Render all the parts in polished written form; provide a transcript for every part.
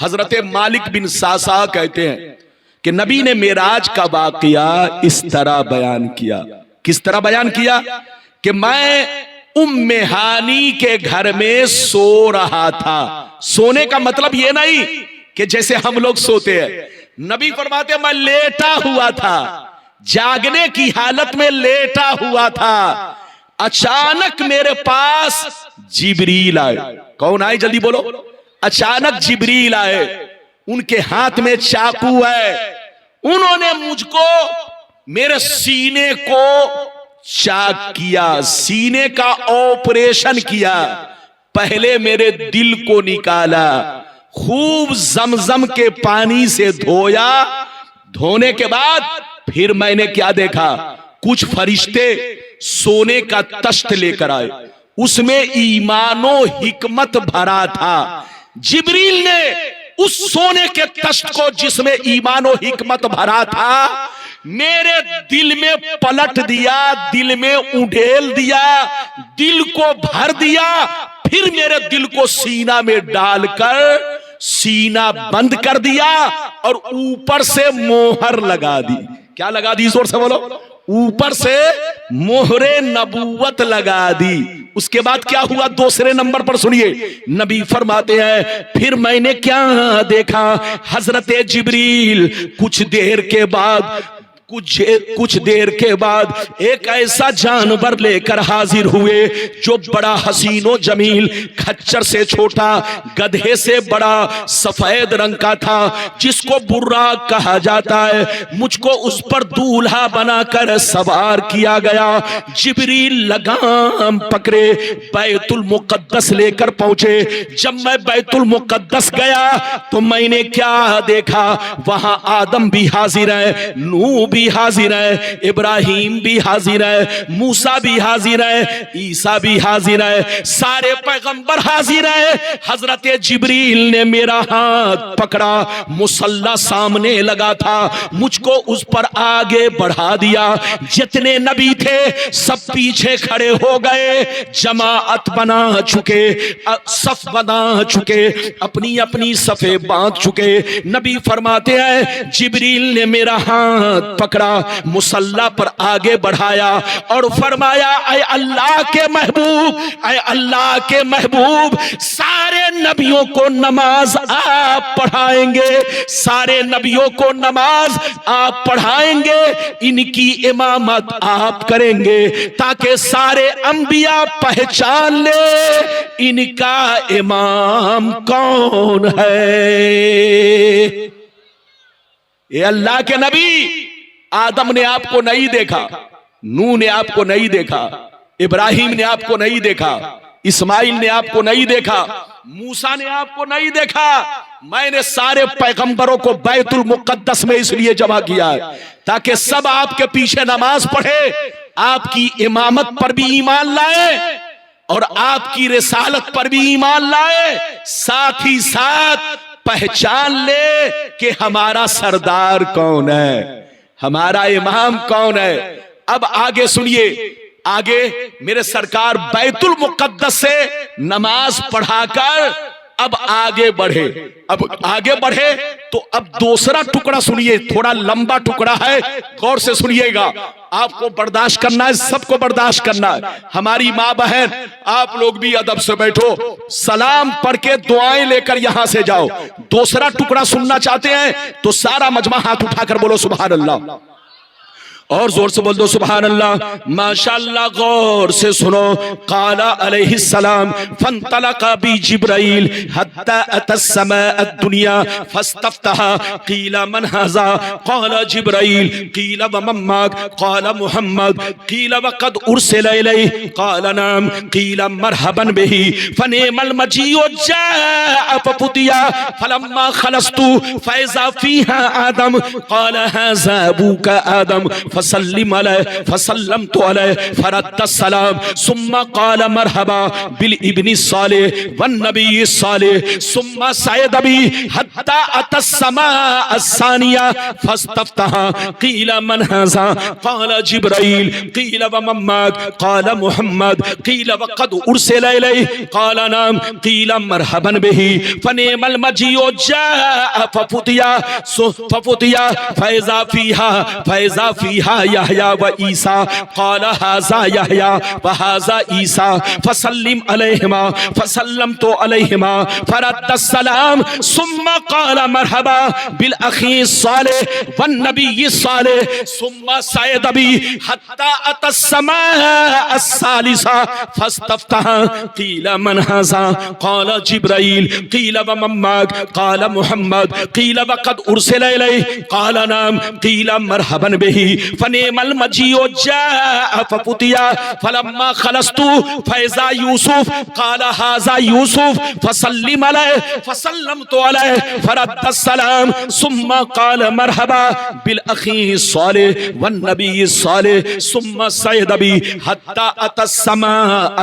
हजरत मालिक बिन सासा कहते हैं कि नबी ने मेराज का वाकया इस तरह बयान किया। किस तरह बयान किया? कि मैं उम्मे हानी के घर में सो रहा था। सोने का मतलब यह नहीं कि जैसे हम लोग सोते हैं। नबी फरमाते मैं लेटा हुआ था, जागने की हालत में लेटा हुआ था। अचानक मेरे पास जिब्रील आए। कौन आए? जल्दी बोलो। अचानक जिब्रील आए, उनके हाथ में चाकू है। उन्होंने मुझको मेरे सीने को चाक किया, सीने का ऑपरेशन किया। पहले मेरे दिल को निकाला, खूब जमजम के पानी से धोया। धोने के बाद फिर मैंने क्या देखा? कुछ फरिश्ते सोने का तश्त लेकर आए, उसमें ईमानो हिकमत भरा था। जिब्रील ने उस सोने के तश्त को जिसमें ईमानो हिकमत भरा था मेरे दिल में पलट दिया, दिल में उड़ेल दिया, दिल को भर दिया। फिर मेरे दिल को सीना में डालकर सीना बंद कर दिया और ऊपर से मोहर लगा दी। क्या लगा दी? जोर से बोलो। ऊपर से मोहरे नबूवत लगा दी। उसके बाद क्या हुआ? दूसरे नंबर पर सुनिए, नबी फरमाते हैं फिर मैंने क्या देखा? हजरत जिब्रील कुछ देर के बाद एक ऐसा जानवर लेकर हाजिर हुए जो बड़ा हसीनो जमील, खच्चर से छोटा, गधे से बड़ा, सफेद रंग का था, जिसको बुर्रा कहा जाता है। मुझको उस पर दूल्हा बनाकर सवार किया गया। जिब्रील लगाम पकड़े बैतुल मुकद्दस लेकर पहुंचे। जब मैं बैतुल मुकद्दस गया तो मैंने क्या देखा? वहां आदम भी हाजिर है, नूह भी हाजिर है, इब्राहिम भी हाजिर है, मूसा भी हाजिर है, ईसा भी हाजिर है, सारे पैगंबर हाजिर है। हजरत जिब्रील ने मेरा हाथ पकड़ा, मुसल्ला सामने लगा था, मुझको उस पर आगे बढ़ा दिया। जितने नबी थे सब पीछे खड़े हो गए, जमाअत बना चुके, सफ बना चुके, अपनी अपनी सफे बांध चुके। नबी फरमाते हैं जिब्रील ने मेरा हाथ पकड़ा, मुसल्ला पर आगे बढ़ाया और फरमाया ऐ अल्लाह के महबूब, ऐ अल्लाह के महबूब, सारे नबियों को नमाज आप पढ़ाएंगे, सारे नबियों को नमाज आप पढ़ाएंगे, इनकी इमामत आप करेंगे ताकि सारे अंबिया पहचान ले इनका इमाम कौन है। ये अल्लाह के नबी आदम ने आपको नहीं देखा, नूह ने आपको नहीं देखा, इब्राहिम ने आपको नहीं देखा, इस्माइल ने आपको नहीं देखा, मूसा ने आपको नहीं देखा। मैंने सारे पैगंबरों को बैतुल मुकद्दस में इसलिए जमा किया है ताकि सब आपके पीछे नमाज पढ़े, आपकी इमामत पर भी ईमान लाए और आपकी रिसालत पर भी ईमान लाए, साथ ही साथ पहचान ले कि हमारा सरदार कौन है, हमारा इमाम कौन है। अब आगे सुनिए, आगे मेरे सरकार बैतुल मुकद्दस से नमाज पढ़ाकर अब आगे बढ़े। अब आगे बढ़े तो अब दूसरा टुकड़ा सुनिए, थोड़ा लंबा टुकड़ा है, गौर से सुनिएगा। आपको बर्दाश्त करना है, सबको बर्दाश्त करना है। हमारी माँ बहन आप लोग भी अदब से बैठो, सलाम पढ़ के दुआएं लेकर यहां से जाओ। दूसरा टुकड़ा सुनना चाहते हैं तो सारा मजमा हाथ उठाकर बोलो सुभान अल्लाह, और जोर से बोल दो सुभान अल्लाह। माशाअल्लाह, गौर से सुनो। काला अलैहिस्सलाम फंतलका बी जिब्राइल हत्ता अतस्समा अद्दुनिया फस्तफ्तहा कीला मन हाजा काला जिब्राइल कीला व मम्माक काला मुहम्मद कीला व कद उरसिला इलैहि काला नाम कीला मरहबन बिही फनेमल मजीउ जाअ फपुतिया फलम्मा खलस्तु फैजा फीहा आदम काला हाजा अबूका आदम फसल्लिम अलैहि फसल्लमतु अलैहि फरद्द सलाम सुम्मा क़ाल मरहबा बिल इब्नि सालिह वन नबी सालिह सुम्मा सयद बी हत्ता अतस्समा अस्सानिया फस्तफ्तहा क़ील मन हाज़ा क़ाल जिब्राइल क़ील व मम्माक क़ाल मुहम्मद क़ील व क़द उरसिला इलैहि क़ाल नाम क़ील मरहबन बिही फनिअमल मजीउ जाअ फफुतिया फैज़ा फ़ीहा यहया व ईसा क़ाल हाज़ा यहया व हाज़ा ईसा फसल्लिम अलैहिमा फसल्लमतु अलैहिमा फरद्द सलाम सुम्मा क़ाल मरहबा बिल अख़ी सालिह वन नबी सालिह सुम्मा सयद बी हत्ता अतस्समा अस्सालिसा फस्तफ्तहा क़ील मन हाज़ा क़ाल जिब्राइल क़ील व मम्माक क़ाल मुहम्मद क़ील व क़द उरसिला इलैहि क़ाल नाम क़ील मरहबन बिही फनिअमल मजीउ जाअ फफुतिया फलम्मा खलस्तु फैज़ा यूसुफ क़ाल हाज़ा यूसुफ फसल्लिम अलैहि फसल्लमतु अलैहि फरद्द सलाम सुम्मा क़ाल मरहबा बिल अख़ी सालिह वन नबी सालिह सुम्मा सयद बी हत्ता अतस्समा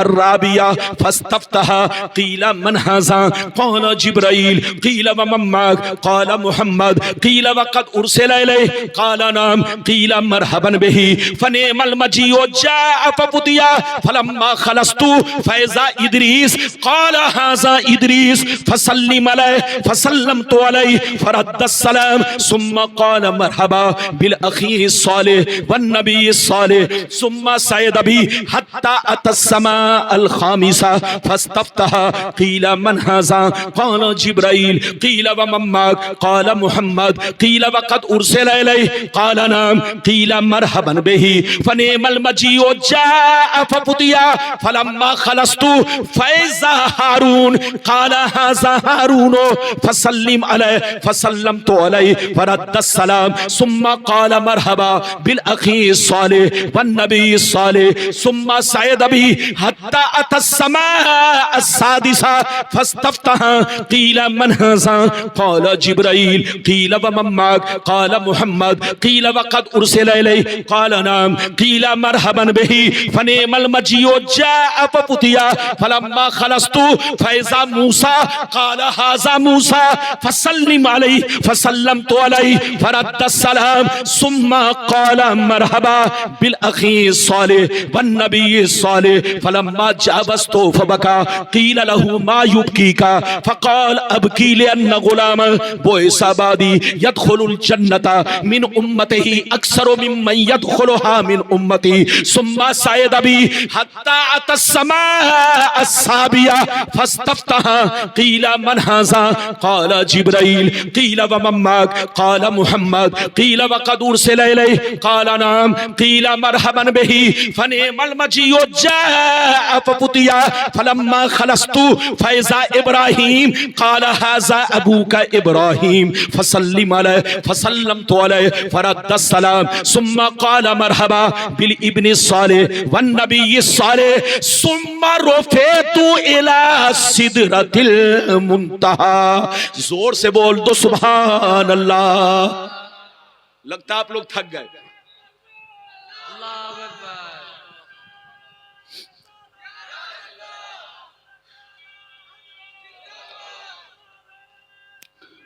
अर्राबिया फस्तफ्तहा क़ील मन हाज़ा क़ाल जिब्राइल क़ील व मम्माक क़ाल मुहम्मद क़ील व क़द उरसिला इलैहि क़ाल नाम क़ील मरहबन बिही फनिअमल मजीउ जाअ फफुतिया फलम्मा खलस्तु फैज़ा इदरीस क़ाल हाज़ा इदरीस फसल्लिम अलैहि फसल्लमतु अलैहि फरद्द सलाम सुम्मा क़ाल मरहबा बिल अख़ी सालिह वन नबी सालिह सुम्मा सयद बी हत्ता अतस्समा अल ख़ामिसा फस्तफ्तहा क़ील मन हाज़ा क़ाल जिब्राइल क़ील व मम्माक क़ाल मुहम्मद क़ील व क़द उरसिला इलैहि क़ाल नाम क़ील मरहबन बिही फनिअमल मजीउ जाअ फफुतिया फलम्मा खलस्तु फैज़ा हारून क़ाल हाज़ा हारून फसल्लिम अलैहि फसल्लमतु अलैहि फरद्द सलाम सुम्मा क़ाल मरहबा बिल अख़ी सालिह वन नबी सालिह सुम्मा सयद बी हत्ता अतस्समा अस्सादिसा फस्तफ्तहा क़ील मन हाज़ा क़ाल जिब्राइल क़ील व मम्माक क़ाल मुहम्मद क़ील व क़द उरसिला इलैहि क़ाल नाम क़ील मरहबन बिही फनिअमल मजीउ जाअ फफुतिया फलम्मा खलस्तु फैज़ा मूसा क़ाल हाज़ा मूसा फसल्लिम अलैहि फसल्लमतु अलैहि फरद्द सलाम सुम्मा क़ाल मरहबा बिल अख़ी सालिह वन नबी सालिह फलम्मा जावज़तु फबका क़ील लहू मा युबकीका फ़क़ाल अबकी लिअन्न ग़ुलाम बुइसा बादी यदख़ुलुल जन्नता मिन उम्मतिही अक्सरु मिम्मन यदख़ुलुहा मिन उम्मती सुम्मा सयद बी हत्ता अतस्समा अस्साबिया फस्तफ्तहा क़ील मन हाज़ा क़ाल जिब्राइल क़ील व मम्माक क़ाल मुहम्मद क़ील व क़द उरसिला इलैहि क़ाल नाम क़ील मरहबन बिही फनिअमल मजीउ जाअ फफुतिया फलम्मा खलस्तु फैज़ा इब्राहीम क़ाल हाज़ा अबूका इब्राहीम फसल्लिम अलैहि फसल्लमतु अलैहि फरद्द सलाम सुम्मा क़ाल मरहबा बिल इब्नि सालिह वन नबी सालिह सुम्मा रुफ़िअतु इला सिदरतिल मुंतहा। जोर से बोल दो सुभान अल्लाह। लगता आप लोग थक गए।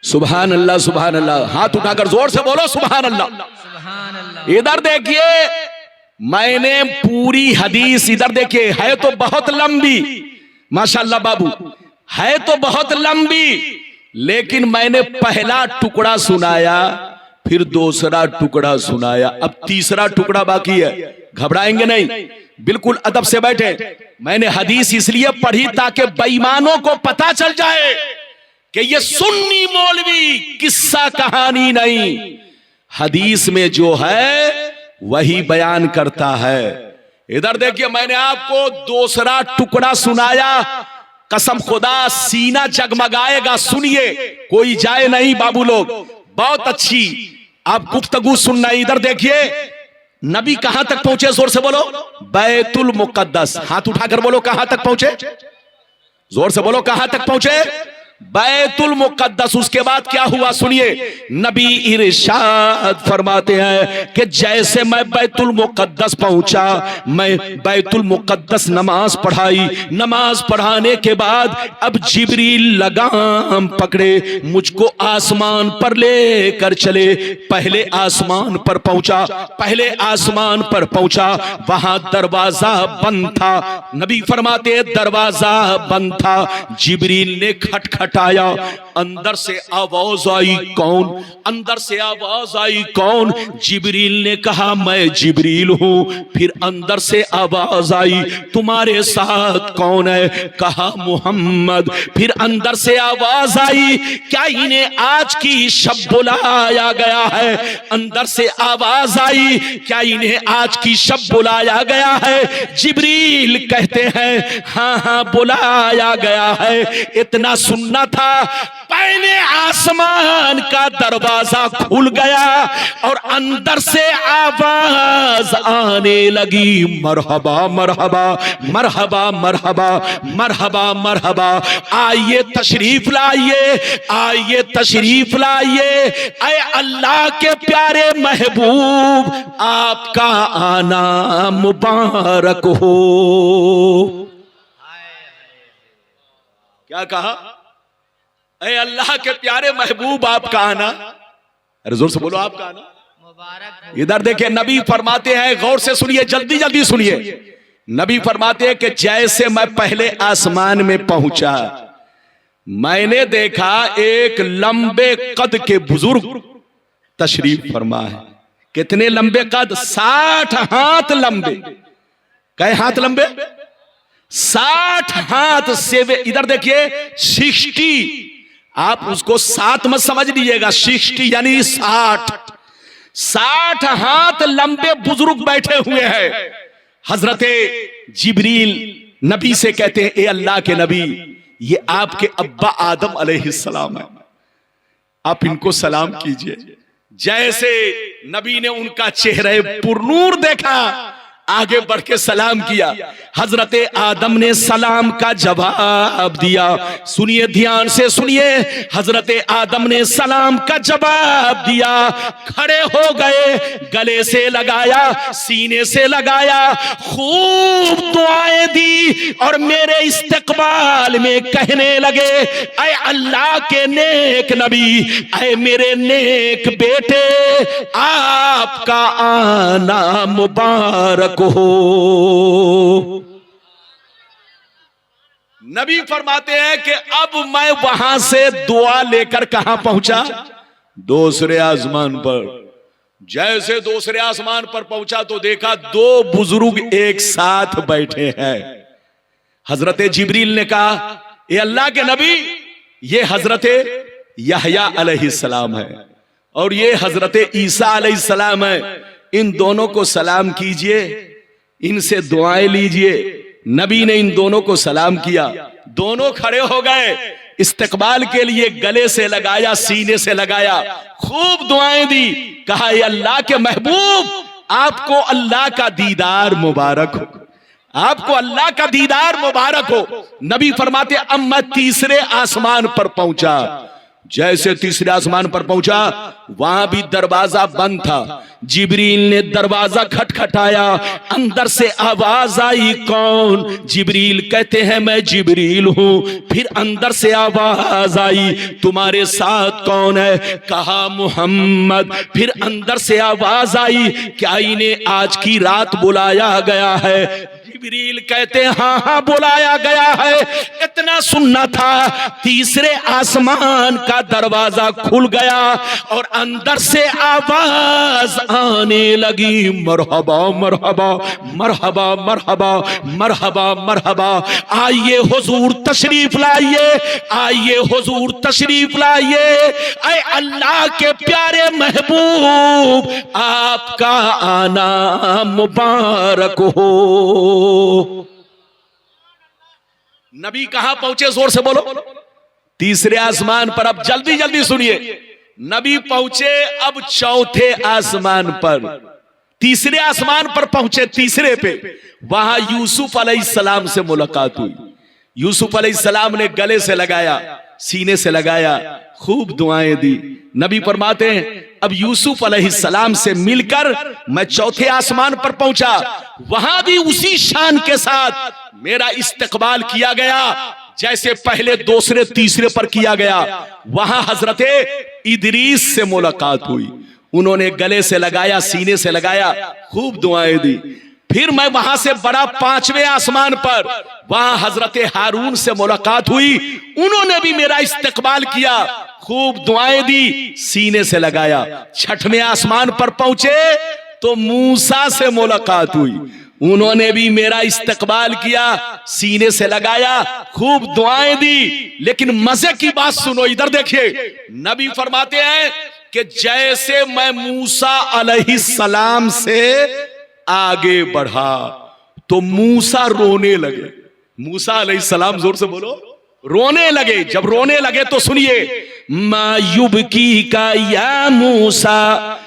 सुभान अल्लाह सुभान अल्लाह। हाथ उठाकर जोर से बोलो सुभान अल्लाह। इधर देखिए, मैंने पूरी हदीस इधर देखिए, है तो बहुत लंबी माशाअल्लाह बाबू, है तो बहुत लंबी, लेकिन मैंने पहला टुकड़ा सुनाया, फिर दूसरा टुकड़ा सुनाया, अब तीसरा टुकड़ा बाकी है। घबराएंगे नहीं, बिल्कुल अदब से बैठे। मैंने हदीस इसलिए पढ़ी ताकि बेईमानों को पता चल जाए कि ये सुन्नी मौलवी किस्सा कहानी नहीं, हदीस में जो है वही बयान करता है। इधर देखिए, मैंने आपको दूसरा टुकड़ा सुनाया, कसम खुदा सीना जगमगाएगा। सुनिए, कोई जाए नहीं बाबू लोग, बहुत अच्छी आप गुफ्तगू सुनना। इधर देखिए, नबी कहां तक पहुंचे, जोर से बोलो। बैतुल मुकद्दस। हाथ उठाकर बोलो कहां तक पहुंचे, जोर से बोलो कहां तक पहुंचे। बैतुल मुकद्दस। उसके बाद क्या हुआ सुनिए, नबी इरशाद फरमाते हैं कि जैसे मैं बैतुल मुकद्दस पहुंचा, मैं बैतुल मुकद्दस नमाज पढ़ाई। नमाज पढ़ाने के बाद अब जिब्रील लगाम पकड़े, मुझको आसमान पर लेकर चले। पहले आसमान पर पहुंचा, पहले आसमान पर पहुंचा, वहां दरवाजा बंद था। नबी फरमाते दरवाजा बंद था। जिब्रील ने खटखटाया, अंदर से आवाज आई कौन? अंदर से आवाज आई कौन? जिब्रील ने कहा मैं जिब्रील हूं। फिर अंदर से आवाज आई तुम्हारे साथ कौन है? कहा मोहम्मद। फिर अंदर से आवाज आई क्या इन्हें आज की शब बुलाया गया है? अंदर से आवाज आई क्या इन्हें आज की शब बुलाया गया है? जिब्रील कहते हैं हाँ हाँ बुलाया गया है। इतना सुनना था, पहले आसमान का दरवाजा खुल गया और अंदर से आवाज आने लगी मरहबा मरहबा मरहबा मरहबा मरहबा मरहबा, आइए तशरीफ लाइए, आइए तशरीफ लाइए। ऐ अल्लाह के प्यारे महबूब, आपका आना मुबारक हो। क्या कहा? ऐ अल्लाह के प्यारे महबूब, आपका आना, अरे जोर से बोलो, आपका आना मुबारक। इधर देखिए नबी फरमाते हैं, गौर से सुनिए, जल्दी जल्दी सुनिए। नबी फरमाते हैं कि जैसे मैं पहले आसमान में पहुंचा, मैंने देखा एक लंबे कद के बुजुर्ग तशरीफ फरमा है। कितने लंबे कद? 60 हाथ लंबे। कै हाथ लंबे? 60 हाथ से। इधर देखिए 60, आप उसको 7 मत समझ लीजिएगा, 60 यानी 60 हाथ लंबे बुजुर्ग बैठे हुए हैं। हजरते जिब्रील नबी से कहते हैं ए अल्लाह के नबी, ये आपके अब्बा आदम अलैहिस्सलाम है, आप इनको सलाम कीजिए। जैसे नबी ने उनका चेहरे पुरनूर देखा, आगे बढ़ के सलाम किया। हजरते आदम ने सलाम का जवाब दिया। सुनिए, ध्यान से सुनिए, हजरते आदम ने सलाम का जवाब दिया। खड़े हो गए, गले से लगाया, सीने से लगाया, खूब दुआएं दी और मेरे इस्तकबाल में कहने लगे ऐ अल्लाह के नेक नबी, ऐ मेरे नेक बेटे, आपका आना मुबारक हो। नबी फरमाते हैं कि अब मैं वहां से दुआ लेकर कहां पहुंचा? दूसरे आसमान पर। जैसे दूसरे आसमान पर पहुंचा तो देखा 2 बुजुर्ग एक साथ बैठे हैं। हजरते जिब्रील ने कहा ये अल्लाह के नबी, ये हजरते यहया अलैहिस्सलाम है और ये हजरते ईसा अलैहिस्सलाम है। इन दोनों को सलाम कीजिए, इनसे दुआएं लीजिए। नबी ने इन दोनों को सलाम किया, दोनों खड़े हो गए, इस्तकबाल के लिए गले से लगाया, सीने से लगाया, खूब दुआएं दी। कहा ये अल्लाह के महबूब, आपको अल्लाह का दीदार मुबारक हो, आपको अल्लाह का दीदार मुबारक हो। नबी फरमाते अब मैं तीसरे आसमान पर पहुंचा। जैसे तीसरे आसमान पर पहुंचा, वहां भी दरवाजा बंद था। जिब्रील ने दरवाजा खटखटाया, अंदर से आवाज आई कौन? जिब्रील कहते हैं मैं जिब्रील हूं। फिर अंदर से आवाज आई तुम्हारे साथ कौन है? कहा मोहम्मद। फिर अंदर से आवाज आई क्या इन्हें आज की रात बुलाया गया है? जिब्रील कहते हैं हाँ हाँ बुलाया गया है। इतना सुनना था, तीसरे आसमान का दरवाजा खुल गया और अंदर से आवाज आने लगी मरहबा मरहबा मरहबा मरहबा मरहबा मरहबा, आइए हुजूर तशरीफ लाइए, आइए हुजूर तशरीफ लाइए। ऐ अल्लाह के प्यारे महबूब, आपका आना मुबारक हो। नबी कहां पहुंचे? जोर से बोलो। तीसरे आसमान पर। अब जल्दी जल्दी सुनिए, नबी पहुंचे अब चौथे आसमान पर। तीसरे आसमान पर पहुंचे, तीसरे पे वहां यूसुफ अलैहिस्सलाम से मुलाकात हुई। यूसुफ अलैहिस्सलाम ने गले से लगाया, सीने से लगाया, खूब दुआएं दी। नबी फरमाते हैं अब यूसुफ अलैहिस्सलाम से मिलकर मैं चौथे आसमान पर पहुंचा, वहां भी उसी शान के साथ मेरा इस्तकबाल किया गया जैसे पहले दूसरे तीसरे पर किया गया। वहां हजरते इदरीस से मुलाकात हुई, उन्होंने गले से लगाया, सीने से लगाया, खूब दुआएं दी। फिर मैं वहां से बड़ा पांचवें आसमान पर, वहां हजरते हारून से मुलाकात हुई, उन्होंने भी मेरा इस्तकबाल किया, खूब दुआएं दी, सीने से लगाया। छठवें आसमान पर पहुंचे तो मूसा से मुलाकात हुई, उन्होंने भी मेरा इस्तकबाल किया, सीने से लगाया, खूब दुआएं दी। लेकिन मजे की बात सुनो, इधर देखिए, नबी फरमाते हैं कि जैसे मैं मूसा अलैहिस्सलाम से आगे बढ़ा तो मूसा रोने लगे। मूसा अलैहिस्सलाम, जोर से बोलो, रोने लगे। जब रोने लगे तो सुनिए, मायुब की का या मूसा,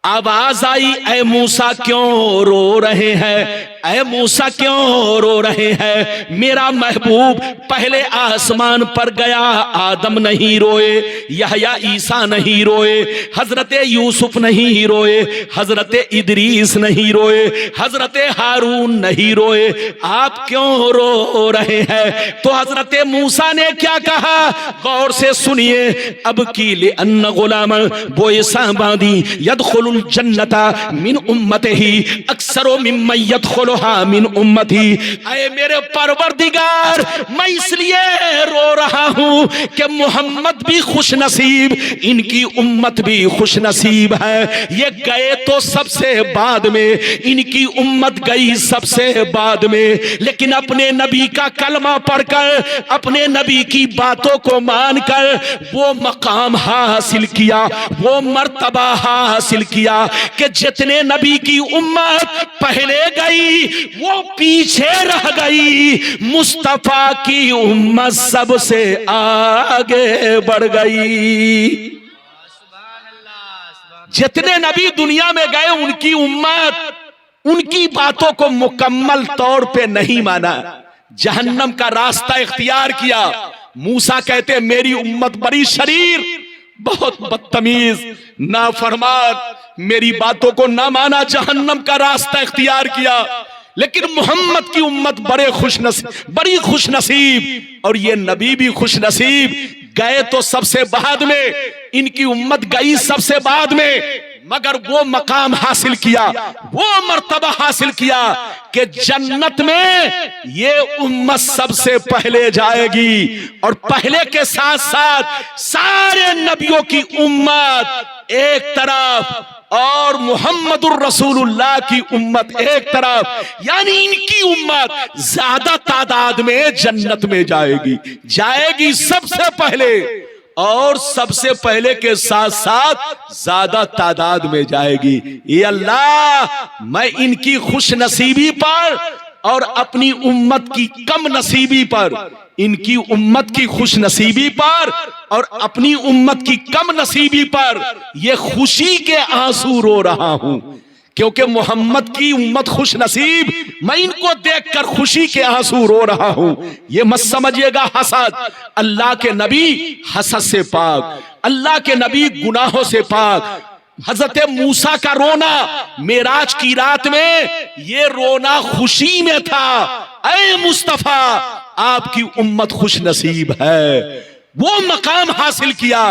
आवाज आई, ऐ मूसा क्यों रो रहे हैं, ऐ मूसा क्यों रो रहे हैं। मेरा महबूब पहले आसमान पर गया, आदम नहीं रोए, यहया ईसा नहीं रोए, हजरते यूसुफ नहीं रोए, हजरते इदरीस नहीं रोए, हजरते हारून नहीं रोए, आप क्यों रो रहे हैं। तो हजरते मूसा ने क्या कहा, गौर से सुनिए, अब की ले अन्न गुलाम बोयसा बादी यदखुलुल जन्नता मिन उम्मतिही अक्सरो मिम्मन यदखुलुहा मिन उम्मती। ऐ मेरे परवरदिगार, मैं इसलिए रो रहा हूं कि मोहम्मद भी खुश नसीब, इनकी उम्मत भी खुश नसीब है। ये गए तो सबसे बाद में, इनकी उम्मत गई सबसे बाद में, लेकिन अपने नबी का कलमा पढ़कर, अपने नबी की बातों को मानकर वो मकाम हासिल किया, वो मर्तबा हासिल किया कि जितने नबी की उम्मत पहले गई वो पीछे रह गई, मुस्तफा की उम्मत सबसे आगे बढ़ गई। जितने नबी दुनिया में गए उनकी उम्मत उनकी बातों को मुकम्मल तौर पे नहीं माना, जहन्नम का रास्ता इख्तियार किया। मूसा कहते मेरी उम्मत बड़ी शरीर, बहुत बदतमीज, नाफरमान, मेरी बातों को ना माना, जहन्नम का रास्ता इख्तियार किया। लेकिन मोहम्मद की उम्मत बड़ी खुश नसीब, और ये नबी भी खुश नसीब, गए तो सबसे बाद में, इनकी उम्मत गई सबसे बाद में, मगर वो मकाम हासिल किया, वो मर्तबा हासिल किया कि जन्नत में ये उम्मत सबसे पहले जाएगी। और पहले के साथ साथ सारे नबियों की उम्मत एक तरफ और मुहम्मदुर रसूलुल्लाह की उम्मत एक तरफ, यानी इनकी उम्मत ज्यादा तादाद में जन्नत में जाएगी सबसे पहले, और सबसे पहले के साथ साथ ज्यादा तादाद में जाएगी। ये अल्लाह, मैं इनकी खुश नसीबी पर और अपनी उम्मत की कम नसीबी पर, इनकी उम्मत की खुश नसीबी पर और अपनी उम्मत की कम नसीबी पर ये खुशी के आंसू रो रहा हूं, क्योंकि मोहम्मद की उम्मत खुश नसीब, मैं इनको देखकर खुशी के आंसू रो रहा हूं। ये मत समझिएगा हसद, अल्लाह के नबी हसद से पाक, अल्लाह के नबी गुनाहों से पाक। हजरत मूसा का रोना मेराज की रात में, ये रोना खुशी में था, ऐ मुस्तफा आपकी उम्मत खुश नसीब है। वो मकाम हासिल किया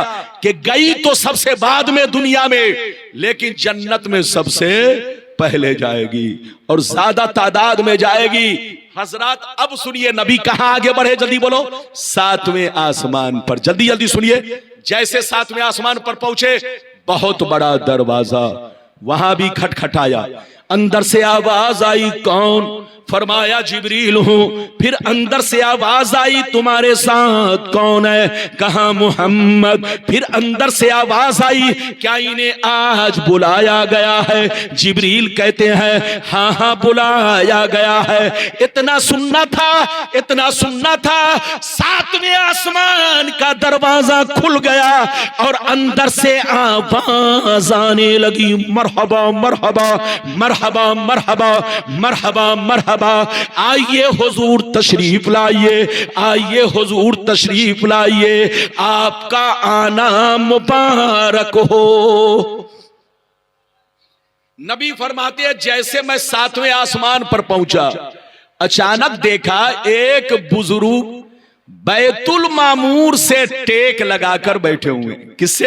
कि गई तो सबसे बाद में दुनिया में, लेकिन जन्नत में सबसे पहले जाएगी और ज्यादा तादाद में जाएगी। हजरत अब सुनिए, नबी कहां आगे बढ़े, जल्दी बोलो, सातवें आसमान पर। जल्दी जल्दी सुनिए, जैसे सातवें आसमान पर पहुंचे, बहुत बड़ा दरवाजा, वहां भी खटखटाया, अंदर से आवाज आई, कौन? फरमाया जिब्रील हूं। फिर अंदर से आवाज आई, तुम्हारे साथ कौन है? कहा मोहम्मद। फिर अंदर से आवाज आई, क्या इन्हें आज बुलाया गया है? जिब्रील कहते हैं हाँ हाँ बुलाया गया है। इतना सुनना था, इतना सुनना था, सातवें आसमान का दरवाजा खुल गया और अंदर से आवाज आने लगी, मरहबा मरहबा मरहबा मरहबा मरहबा मरहबा मरहबा, आइए हुजूर तशरीफ लाइए, आइए हुजूर तशरीफ लाइए, आपका आना मुबारक हो। नबी फरमाते हैं जैसे मैं 7वें आसमान पर पहुंचा, अचानक देखा एक बुजुर्ग बैतुल मामूर से टेक लगाकर बैठे हुए। किससे?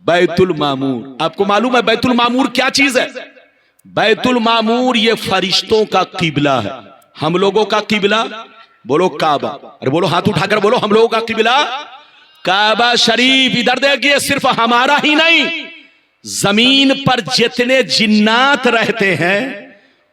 बैतुल मामूर। आपको मालूम है बैतुल मामूर क्या चीज है? बैतुल मामूर ये फरिश्तों का किबला है। हम लोगों का किबला बोलो काबा, अरे बोलो हाथ उठाकर बोलो, हम लोगों का किबला काबा शरीफ। इधर देखिए, सिर्फ हमारा ही नहीं, जमीन पर जितने जिन्नात रहते हैं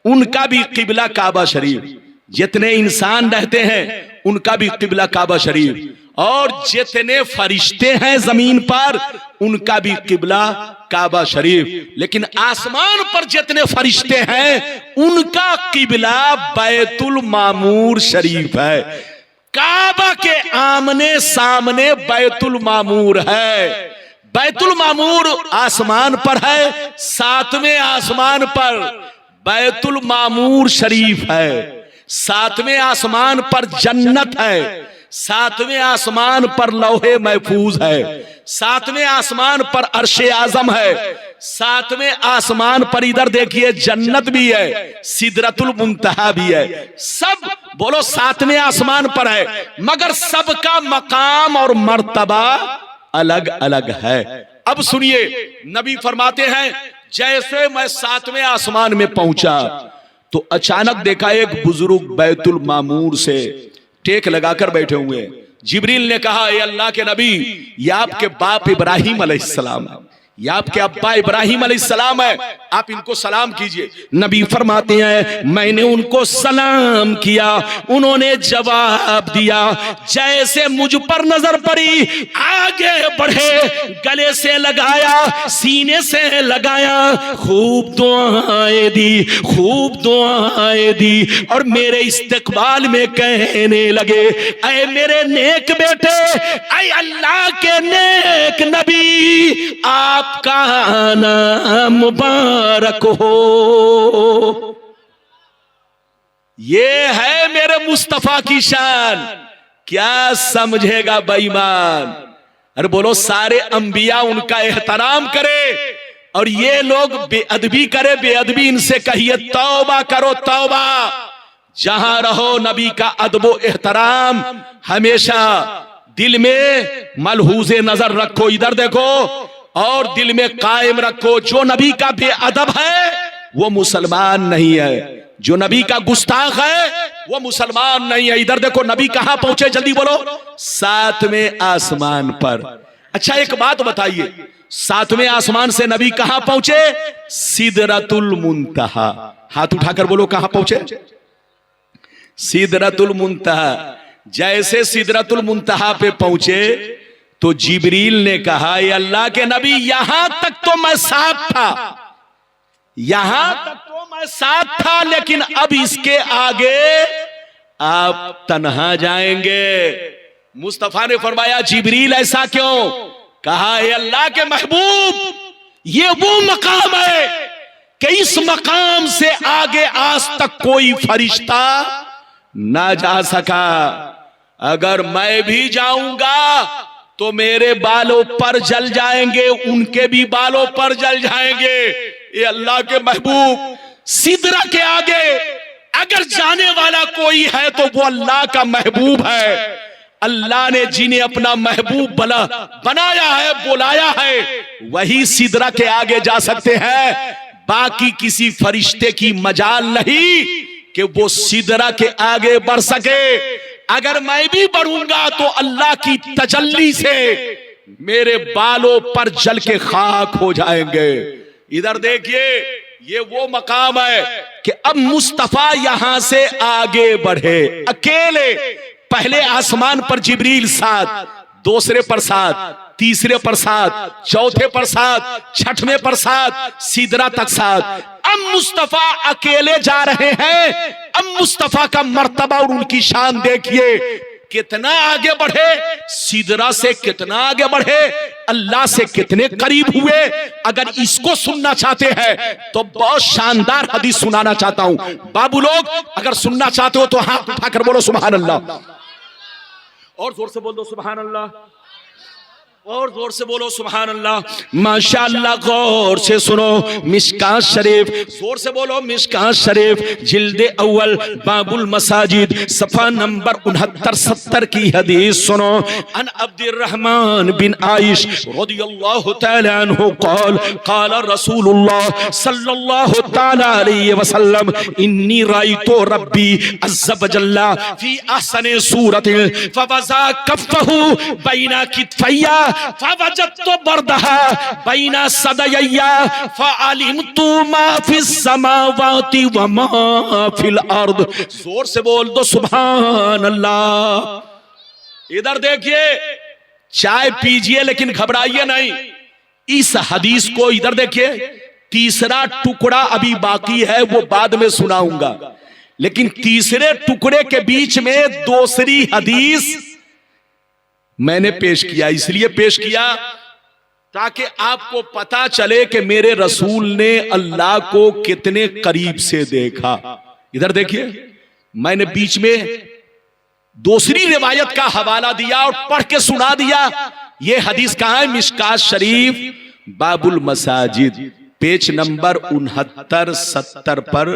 उनका भी किबला काबा शरीफ, जितने इंसान रहते हैं उनका भी किबला काबा शरीफ, और जितने फरिश्ते हैं जमीन पर उनका भी किबला काबा शरीफ। लेकिन आसमान पर जितने फरिश्ते हैं उनका किबला बैतुल मामूर शरीफ है। काबा के आमने सामने बैतुल मामूर है। बैतुल मामूर आसमान पर है, 7वें आसमान पर बैतुल मामूर शरीफ है। 7वें आसमान पर जन्नत है, 7वें आसमान पर लौहे महफूज है, 7वें आसमान पर अर्शे आजम है, 7वें आसमान पर इधर देखिए जन्नत भी है, सिदरतुल मुंतहा भी है। सब बोलो 7वें आसमान पर है, मगर सबका मकाम और मर्तबा अलग अलग है। अब सुनिए, नबी फरमाते हैं जैसे मैं 7वें आसमान में पहुंचा तो अचानक देखा एक बुजुर्ग बैतुल मामूर से टेक लगाकर बैठे हुए हैं। जिब्रील ने कहा, ये अल्लाह के नबी, ये आपके बाप इब्राहिम अलैहिस्सलाम है, ये आपके अब्बा इब्राहिम अलैहिस्सलाम है, आप इनको सलाम कीजिए। नबी फरमाते हैं मैंने उनको सलाम किया, उन्होंने जवाब दिया। जैसे मुझ पर नजर पड़ी आगे बढ़े, गले से लगाया, सीने से लगाया, खूब दुआएं दी, खूब दुआएं दी, और मेरे इस्तकबाल में कहने लगे, ऐ मेरे नेक बेटे, ऐ अल्लाह के नेक नबी, आपका आना मुबारक हो। ये है मेरे मुस्तफा की शान। क्या समझेगा बेईमान? अरे बोलो सारे अंबिया उनका एहतराम करे और ये लोग बेअदबी करे, बेअदबी इनसे कहिए तौबा करो तौबा। जहां रहो नबी का अदबो एहतराम हमेशा दिल में मलहूज़े नजर रखो, इधर देखो, और दिल में कायम रखो। जो नबी का बेअदब है वो मुसलमान नहीं है, जो नबी का गुस्ताख है वो मुसलमान नहीं है। इधर देखो नबी कहां पहुंचे, जल्दी बोलो, 7वें आसमान पर। अच्छा एक बात बताइए, 7वें आसमान से नबी कहां पहुंचे? सिदरतुल मुंतहा। हाथ उठाकर बोलो कहां पहुंचे? सिदरतुल मुंतहा। जैसे सिदरतुल मुंतहा पे पहुंचे तो जिब्रील ने कहा, ये अल्लाह के नबी, यहां तक तो मैं साथ था, यहां तक तो मैं साथ था, लेकिन अब इसके आगे आप तन्हा जाएंगे। मुस्तफा ने फरमाया, जिब्रील ऐसा क्यों? कहा, ये अल्लाह के महबूब, ये वो मकाम है कि इस मकाम से आगे आज तक कोई फरिश्ता ना जा सका। अगर मैं भी जाऊंगा तो मेरे बालों पर जल जाएंगे, उनके भी बालों पर जल जाएंगे। ये अल्लाह के महबूब, सिदरा के आगे अगर जाने वाला कोई है तो वो अल्लाह का महबूब है। अल्लाह ने जिन्हें अपना महबूब बनाया है, बुलाया है, वही सिदरा के आगे जा सकते हैं। बाकी किसी फरिश्ते की मजाल नहीं कि वो सिदरा के आगे बढ़ सके। अगर मैं भी बढ़ूंगा तो अल्लाह की तजल्ली से मेरे बालों पर जल के खाक हो जाएंगे। इधर देखिए, ये वो मकाम है कि अब मुस्तफा यहां से आगे बढ़े अकेले। पहले आसमान पर जिब्रील साथ, दूसरे पर साथ, तीसरे पर साथ, चौथे पर साथ, छठवें पर साथ, सिदरा तक साथ। अब मुस्तफा अकेले जा रहे हैं। अब मुस्तफा का मर्तबा और उनकी शान देखिए, कितना आगे बढ़े, सिदरा से कितना आगे बढ़े। अल्लाह से कितने करीब हुए। अगर इसको सुनना चाहते हैं तो बहुत शानदार हदीस सुनाना चाहता हूं। बाबू लोग अगर सुनना चाहते हो तो हाथ उठाकर बोलो सुभान अल्लाह, और जोर से बोल दो सुभान अल्लाह, और जोर से बोलो सुभान अल्लाह। माशाअल्लाह, गौर से सुनो। मिशकात शरीफ, जोर से बोलो मिशकात शरीफ, जिल्दे अव्वल बाबुल मसाजिद, सफा नंबर 69-70 की हदीस सुनो। अन अब्दुर्रहमान बिन आइश रदियल्लाहु तआला अन्हु क़ाल क़ाल रसूलुल्लाह सल्लल्लाहु तआला अलैहि वसल्लम इन्नी रायतु रब्बी अज़्ज़ व जल्ला फी अहसनि सूरतिन फवज़ा कफ़्फ़हु बैना कितफ़ैया फवजदतु बरदहा बैना सदयया फअलिमतु मा फिस समावाति व मा फिल अर्द। जोर से बोल दो सुभान अल्लाह। इधर देखिए, चाय पीजिए लेकिन घबराइए नहीं। इस हदीस को इधर देखिए, तीसरा टुकड़ा अभी बाकी है, वो बाद में सुनाऊंगा, लेकिन तीसरे टुकड़े के बीच में दूसरी हदीस मैंने पेश किया। इसलिए पेश किया ताकि आपको पता चले कि मेरे रसूल ने अल्लाह को कितने करीब से देखा। इधर देखिए, मैंने बीच में दूसरी रिवायत का हवाला दिया और पढ़ के सुना दिया। यह हदीस कहां है? मिशकात शरीफ बाबुल मसाजिद, पेज नंबर 69-70 पर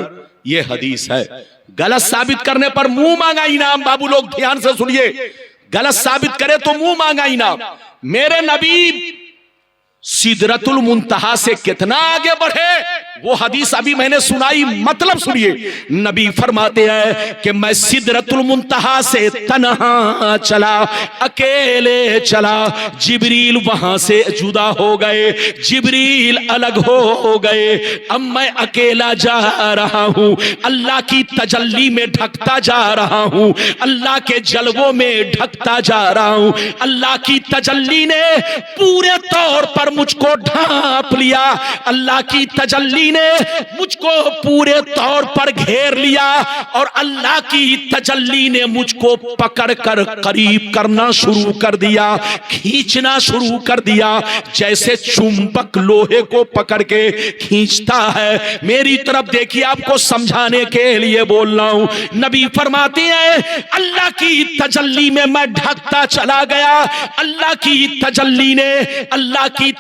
यह हदीस है। गलत साबित करने पर मुंह मांगा इनाम। बाबू लोग ध्यान से सुनिए, गलत साबित करे तो मुंह मांगा इनाम। मेरे नबी सिदरतुल मुंतहा से कितना आगे बढ़े वो हदीस अभी मैंने सुनाई, मतलब सुनिए। नबी फरमाते हैं कि मैं सिदरतुल मुंतहा से तन्हा चला, अकेले चला, जिब्रील वहां से जुदा हो गए, जिब्रील अलग हो गए। अब मैं अकेला जा रहा हूं, अल्लाह की तजल्ली में ढकता जा रहा हूं, अल्लाह के जलवों में ढकता जा रहा हूं। अल्लाह की तजल्ली ने पूरे तौर पर मुझको ढांप लिया, अल्लाह की तजल्ली ने मुझको पूरे तौर पर घेर लिया और अल्लाह की तजल्ली ने मुझको पकड़कर करीब करना शुरू कर दिया, खींचना शुरू कर दिया, जैसे चुंबक लोहे को पकड़ के खींचता है। मेरी तरफ देखिए, आपको समझाने के लिए बोल रहा हूं। नबी फरमाते हैं अल्लाह की तजल्ली में मैं ढकता चला गया, अल्लाह की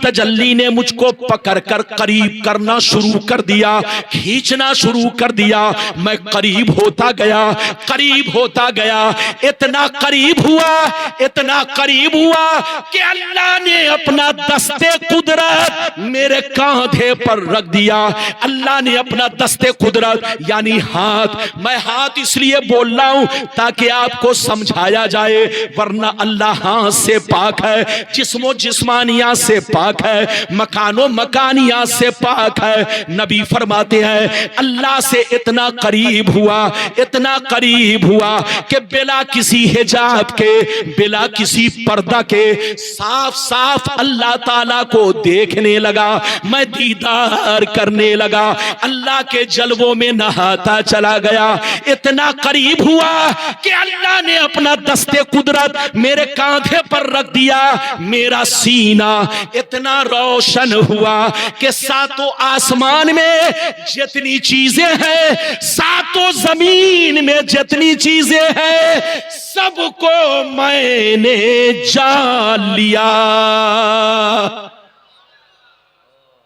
तजल्ली ने मुझको पकड़कर करीब करना शुरू कर दिया, खींचना शुरू कर दिया। मैं करीब होता गया, करीब होता गया, इतना करीब हुआ, इतना करीब हुआ कि अल्लाह ने अपना दस्ते कुदरत मेरे कांधे पर रख दिया। अल्लाह ने अपना दस्ते कुदरत यानी हाथ, मैं हाथ इसलिए बोल रहा हूं ताकि आपको समझाया जाए, वरना अल्लाह हाथ से पाक है, जिस्मो जिस्मानिया से पाक है, मकानो मकानिया से पाक है। नबी फरमाते हैं अल्लाह से इतना करीब हुआ, इतना करीब हुआ कि बिला किसी हिजाब के, बिला किसी पर्दा के साफ साफ अल्लाह ताला को देखने लगा, मैं दीदार करने लगा, अल्लाह के जलवों में नहाता चला गया। इतना करीब हुआ कि अल्लाह ने अपना दस्ते कुदरत मेरे कांधे पर रख दिया। मेरा सीना इतना रोशन हुआ कि सातों आसमान में जितनी चीजें हैं, सातों जमीन में जितनी चीजें हैं, सबको मैंने जान लिया।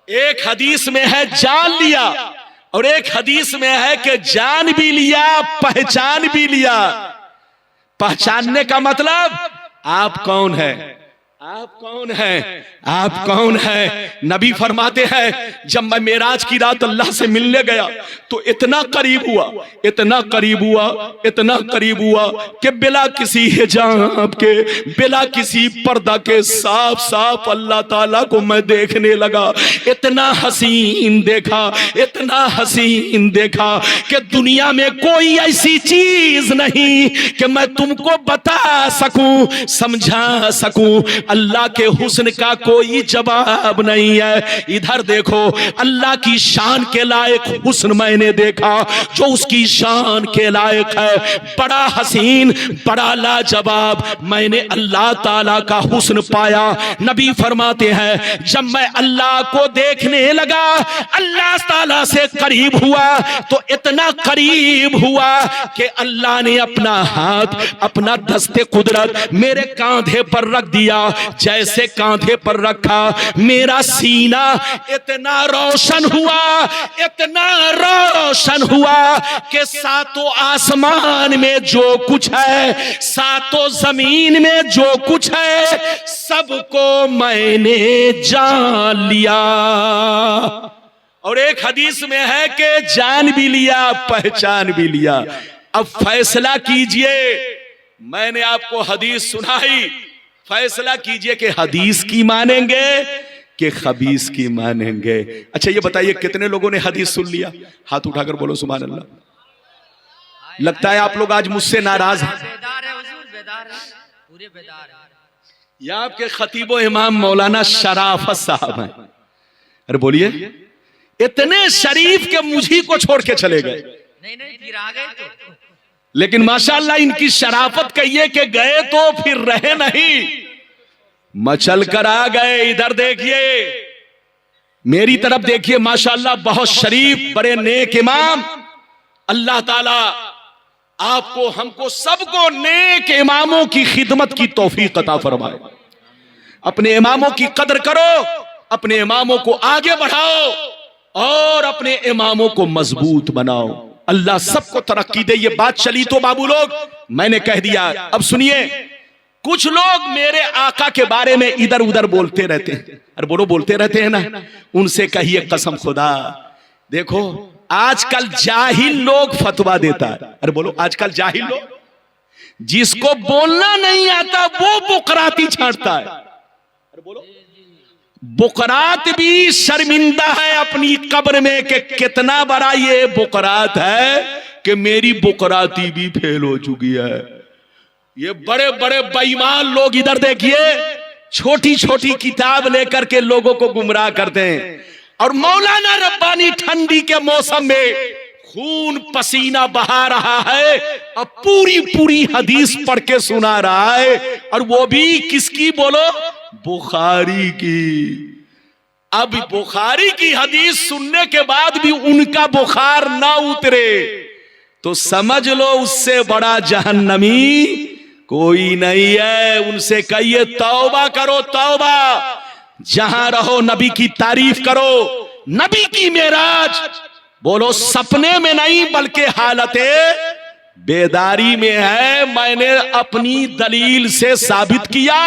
एक हदीस में है जान लिया और एक हदीस में है कि जान भी लिया, पहचान भी लिया। पहचानने का मतलब आप कौन है, आप कौन है, आप कौन है। नबी फरमाते हैं जब मैं मेराज की रात अल्लाह से मिलने गया तो इतना करीब हुआ, इतना करीब हुआ, इतना करीब हुआ कि बिला किसी हिजाब के, बिला किसी पर्दा के साफ साफ अल्लाह ताला को मैं देखने लगा। इतना हसीन देखा, इतना हसीन देखा कि दुनिया में कोई ऐसी चीज नहीं कि मैं तुमको बता सकूं, समझा सकूं। अल्लाह के हुस्न का कोई जवाब नहीं है। इधर देखो, अल्लाह की शान के लायक हुस्न मैंने देखा जो उसकी शान के लायक है, बड़ा हसीन, बड़ा लाजवाब मैंने अल्लाह ताला का हुस्न पाया। नबी फरमाते हैं जब मैं अल्लाह को देखने लगा, अल्लाह ताला से करीब हुआ तो इतना करीब हुआ कि अल्लाह ने अपना हाथ, अपना दस्ते कुदरत मेरे कांधे पर रख दिया। जैसे कांधे पर रखा, मेरा सीना इतना रोशन हुआ, इतना रोशन हुआ कि सातों आसमान में जो कुछ है, सातों जमीन में जो कुछ है, सबको मैंने जान लिया। और एक हदीस में है कि जान भी लिया, पहचान भी लिया। अब फैसला कीजिए, मैंने आपको हदीस सुनाई, फैसला कीजिए कि हदीस की मानेंगे कि खबीस की मानेंगे। अच्छा ये बताइए कितने लोगों ने हदीस सुन लिया? हाथ उठाकर बोलो सुभान अल्लाह। लगता है आप लोग आज मुझसे नाराज हैं। ये आपके खतीबो इमाम मौलाना शराफत साहब हैं। अरे बोलिए, इतने शरीफ के मुझी को छोड़ के चले गए। नहीं फिर आ गए तो। लेकिन माशाअल्लाह इनकी शराफत कहिए कि गए तो फिर रहे नहीं, मचल कर आ गए। इधर देखिए, मेरी तरफ देखिए, माशाअल्लाह बहुत शरीफ, बड़े नेक इमाम। अल्लाह ताला आपको, हमको, सबको नेक इमामों की खिदमत की तौफीक अता फरमाए। अपने इमामों की कदर करो, अपने इमामों को आगे बढ़ाओ और अपने इमामों को मजबूत बनाओ। अल्लाह सबको तरक्की दे। ये बात चली तो बाबू लोग मैंने कह दिया। अब सुनिए, कुछ लोग मेरे आका के बारे में इधर उधर बोलते रहते हैं। अरे बोलो, बोलते रहते हैं ना, उनसे कहिए कसम खुदा, देखो आजकल जाहिल लोग फतवा देता है। अरे बोलो, आजकल जाहिल लोग, जिसको बोलना नहीं आता वो बुकराती छांटता है। अरे बोलो, बुकरात भी शर्मिंदा है अपनी कब्र में कि कितना बड़ा ये बुकरात है कि मेरी बुकराती भी फेल हो चुकी है। ये बड़े बड़े बेईमान लोग इधर देखिए, छोटी छोटी किताब लेकर के लोगों को गुमराह करते हैं। और मौलाना रब्बानी ठंडी के मौसम में खून पसीना बहा रहा है और पूरी पूरी हदीस पढ़ के सुना रहा है, और वो भी किसकी बोलो? बुखारी की। अब बुखारी की हदीस सुनने के बाद भी उनका बुखार ना उतरे तो समझ लो उससे बड़ा जहन्नमी कोई नहीं है। उनसे कहिए तौबा करो, तौबा। जहां रहो नबी की तारीफ करो। नबी की मेराज बोलो सपने में नहीं बल्कि हालते बेदारी में है। मैंने अपनी दलील से साबित किया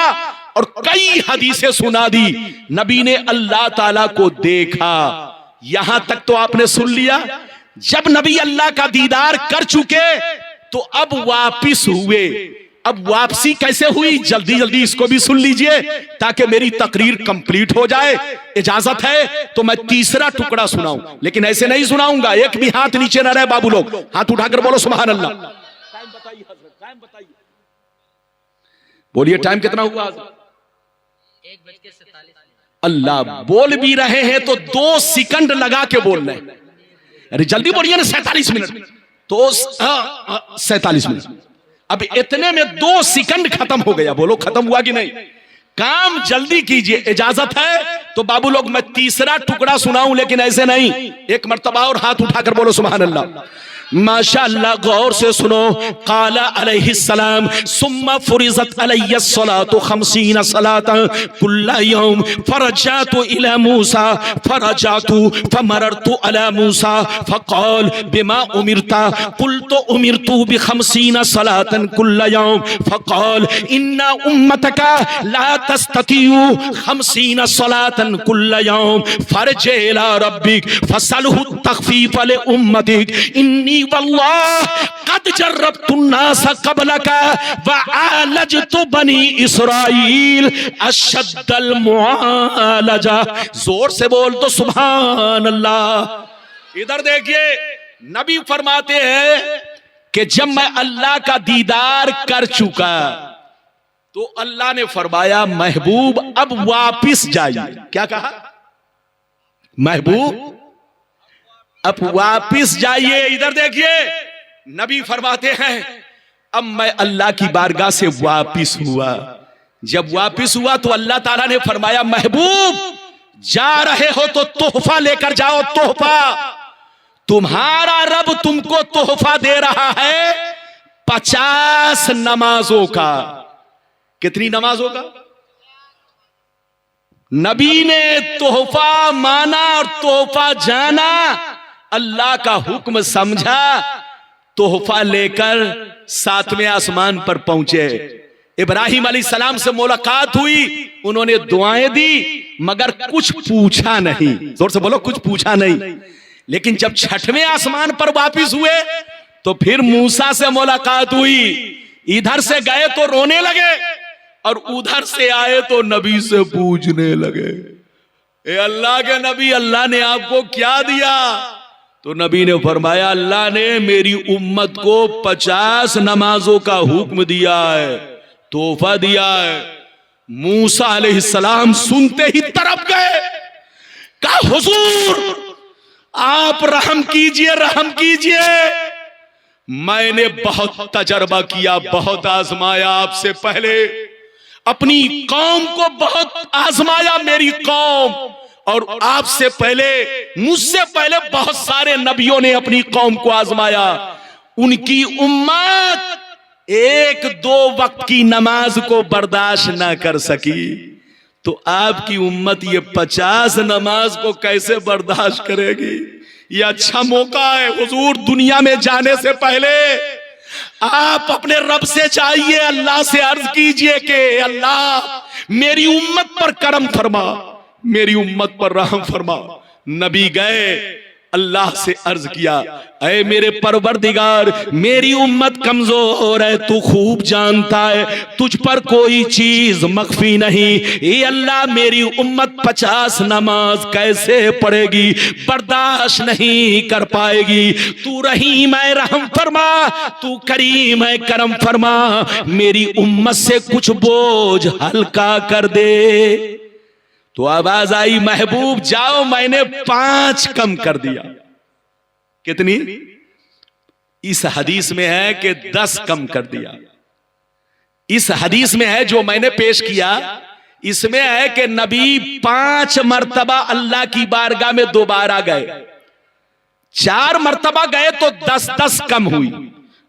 और कई हदीसें सुना दी। नबी ने अल्लाह ताला को देखा, यहां तक तो आपने सुन लिया। जब नबी अल्लाह का दीदार कर चुके तो अब वापिस हुए। अब वापसी कैसे हुई, जल्दी जल्दी इसको भी सुन लीजिए ताकि मेरी तकरीर कंप्लीट हो जाए। इजाजत है तो मैं तीसरा टुकड़ा सुनाऊं, लेकिन ऐसे नहीं सुनाऊंगा। एक भी हाथ नीचे ना रहे बाबू लोग, हाथ उठाकर बोलो सुभान अल्लाह। टाइम बताइए हजरत, टाइम बताइए। बोलिए टाइम कितना हुआ? 1:47। अल्लाह, बोल भी रहे हैं तो 2 सेकंड लगा के बोल रहे हैं। अरे जल्दी बोलिए ना, 47 मिनट तो 47 मिनट। अब इतने में 2 सेकंड खत्म हो गया। बोलो खत्म हुआ कि नहीं? काम जल्दी कीजिए। इजाजत है तो बाबू लोग मैं तीसरा टुकड़ा सुनाऊं, लेकिन ऐसे नहीं, एक मर्तबा और हाथ उठाकर बोलो सुभान अल्लाह। माशाअल्लाह, गौर से सुनो। काला अलैहिस्सलाम सुम्मा फुरिज़त अलैया सलातु 50 सलातन कुल्ला यौम फरजातु इला मूसा फरजातु फमररतु अला मूसा फक़ाल बिमा उमिरता कुल्तु उमिरतु बि 50 सलातन कुल्ला यौम फक़ाल इन्ना उम्मतका ला तस्ततियु 50 सलातन कुल्ला यौम फरज इला रब्बिक फसलहु तख़फीफ ले उम्मतिक इन्नी वल्लाह कद जर्रबतु अन्नास क़बलका व आलजतु बनी इस्राईल अशद्दल मुआलजा। जोर से बोल तो सुभान अल्लाह। इधर देखिए, नबी फरमाते हैं कि जब मैं अल्लाह का दीदार कर चुका तो अल्लाह ने फरमाया महबूब अब वापिस जाइए। क्या कहा? महबूब अब वापिस जाइए। इधर देखिए, नबी फरमाते हैं अब मैं अल्लाह की बारगाह से वापिस हुआ। जब वापिस हुआ तो अल्लाह ताला ने फरमाया महबूब जा रहे हो तो तोहफा लेकर जाओ। तोहफा, तुम्हारा रब तुमको तोहफा दे रहा है 50 नमाजों का। कितनी नमाजों का? नबी ने तोहफा माना और तोहफा जाना, अल्लाह का हुक्म समझा, तोहफा लेकर 7वें आसमान पर पहुंचे। इब्राहिम अलैहिस्सलाम से मुलाकात हुई, उन्होंने दुआएं दी मगर कुछ पूछा नहीं। जोर से बोलो, कुछ पूछा नहीं। लेकिन जब 6वें आसमान पर वापिस हुए तो फिर मूसा से मुलाकात हुई। इधर से गए तो रोने लगे और उधर से आए तो नबी से पूछने लगे, ए अल्लाह के नबी, अल्लाह ने आपको क्या दिया? तो नबी ने फरमाया अल्लाह ने मेरी उम्मत को 50 नमाजों का हुक्म दिया है, तोहफा दिया है। मूसा अलैहिस्सलाम सुनते ही तड़प गए, कहा हुजूर आप रहम कीजिए, रहम कीजिए। मैंने बहुत तजर्बा किया, बहुत आजमाया, आपसे पहले अपनी कौम को बहुत आजमाया, मेरी कौम, और आपसे पहले, मुझसे पहले बहुत सारे नबियों ने अपनी कौम को आजमाया। उनकी उम्मत 1-2 वक्त की नमाज को बर्दाश्त ना कर सकी, तो आपकी उम्मत ये 50 नमाज को कैसे बर्दाश्त करेगी? ये अच्छा मौका है हुजूर, दुनिया में जाने से पहले आप अपने रब से चाहिए, अल्लाह से अर्ज कीजिए कि अल्लाह मेरी उम्मत पर करम फरमा, मेरी उम्मत पर रहम फरमा। नबी गए, अल्लाह से अर्ज किया, ऐ मेरे परवरदिगार मेरी उम्मत कमजोर है, तू खूब जानता है, तुझ पर कोई चीज मख्फी नहीं। ये अल्लाह मेरी उम्मत 50 नमाज कैसे पढ़ेगी, बर्दाश्त नहीं कर पाएगी। तू रहीम है, रहम फरमा, तू करीम है, करम फरमा, मेरी उम्मत से कुछ बोझ हल्का कर दे। तो आवाज आई महबूब जाओ, मैंने 5 कम कर दिया। कितनी? इस हदीस में है कि 10 कम कर दिया। इस हदीस में है जो मैंने पेश किया, इसमें है कि नबी 5 मर्तबा अल्लाह की बारगाह में दोबारा गए। 4 मर्तबा गए तो 10-10 कम हुई,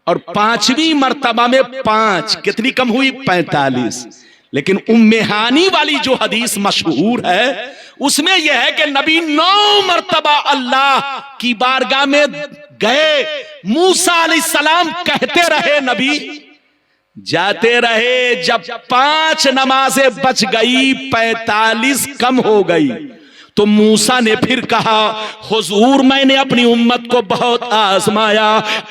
और 5वीं मर्तबा में 5 कितनी कम हुई? 45। लेकिन उम्मे हानी वाली जो हदीस मशहूर है उसमें यह है कि नबी 9 मर्तबा अल्लाह की बारगाह में गए। मूसा अलैहिस्सलाम कहते रहे, नबी जाते रहे। जब 5 नमाजें बच गई, 45 कम हो गई, तो मूसा ने फिर कहा हुजूर मैंने अपनी उम्मत को बहुत आजमाया,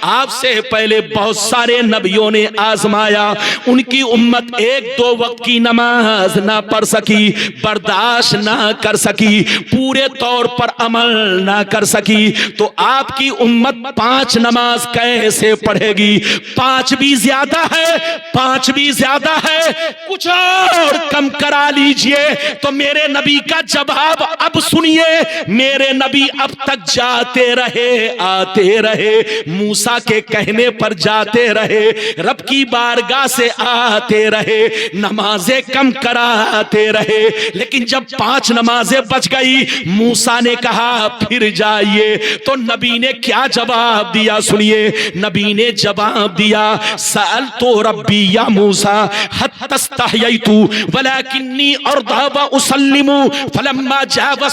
आपसे पहले बहुत सारे नबियों ने आजमाया, उनकी उम्मत 1-2 वक्त की नमाज ना पढ़ सकी, बर्दाश्त ना कर सकी, पूरे तौर पर अमल ना कर सकी, तो आपकी उम्मत 5 नमाज कैसे पढ़ेगी? 5 भी ज्यादा है, 5 भी ज्यादा है, कुछ और कम करा लीजिए। तो मेरे नबी का जवाब अब सुनिए, मेरे नबी अब तक जाते रहे, आते रहे, मूसा के कहने पर जाते रहे, रब की बारगाह से आते रहे, नमाजें कम कराते रहे। लेकिन जब 5 नमाजें बच गई, मूसा ने कहा फिर जाइए। तो नबी ने क्या जवाब दिया सुनिए। नबी ने जवाब दिया, सअल तो रब्बी या मूसा हत्तस्तहयतु वलाकिन्नी अर्दा व उसल्लिमु फलम्मा जावस्तु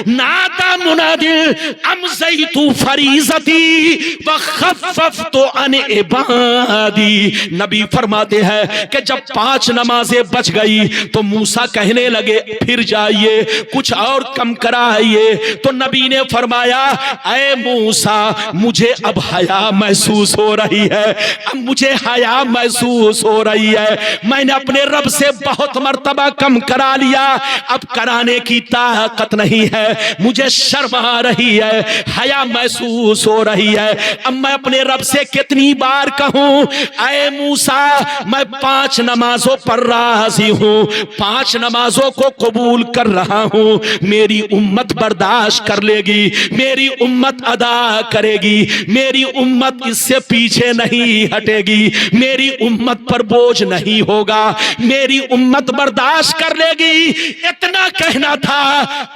नादा मुनादिल अमज़ैतु फरीज़ती व खफ़फ़तु अन इबादी। नबी फरमाते हैं कि जब 5 नमाजें बच गई तो मूसा कहने लगे फिर जाइए, कुछ और कम कराइए। तो नबी ने फरमाया, ऐ मूसा मुझे अब हया महसूस हो रही है, अब मुझे हया महसूस हो रही है, मैंने अपने रब से बहुत मर्तबा कम करा लिया, अब कराने की ताकत ताकत नहीं है, मुझे शर्म आ रही है, हया महसूस हो रही है। अब मैं अपने रब से कितनी बार कहूं, ऐ मूसा मैं 5 नमाजों पर राजी हूं, 5 नमाजों को कबूल कर रहा हूं, मेरी उम्मत बर्दाश्त कर लेगी, मेरी उम्मत अदा करेगी, मेरी उम्मत इससे पीछे नहीं हटेगी, मेरी उम्मत पर बोझ नहीं होगा, मेरी उम्मत बर्दाश्त कर लेगी। इतना कहना था,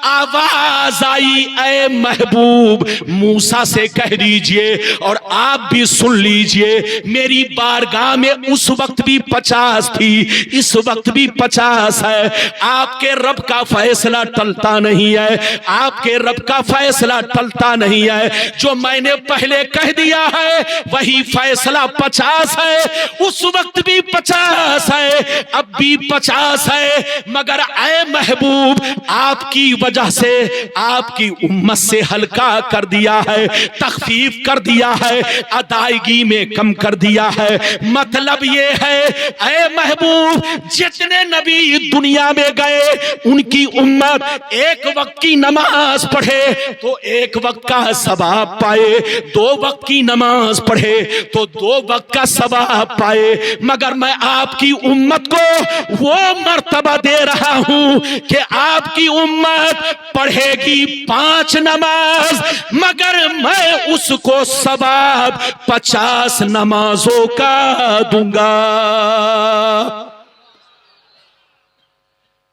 आवाज आई, ऐ महबूब मूसा से कह दीजिए और आप भी सुन लीजिए, मेरी बारगाह में उस वक्त भी 50 थी, इस वक्त भी 50 है। आपके रब का फैसला टलता नहीं है, आपके रब का फैसला टलता नहीं है। जो मैंने पहले कह दिया है वही फैसला 50 है, उस वक्त भी 50 है, अब भी 50 है। मगर ऐ महबूब आपकी वजह से आपकी उम्मत से हल्का कर दिया है, तखफीफ कर दिया है, अदायगी में कम कर दिया है। मतलब ये है ऐ महबूब, जितने नबी दुनिया में गए उनकी उम्मत एक वक्त की नमाज पढ़े तो एक वक्त का सवाब पाए, 2 वक्त की नमाज पढ़े तो 2 वक्त का सवाब पाए। मगर मैं आपकी उम्मत को वो मर्तबा दे रहा हूं कि आपकी उम्मत पढ़ेगी 5 नमाज, मगर मैं उसको सवाब 50 नमाजों का दूंगा।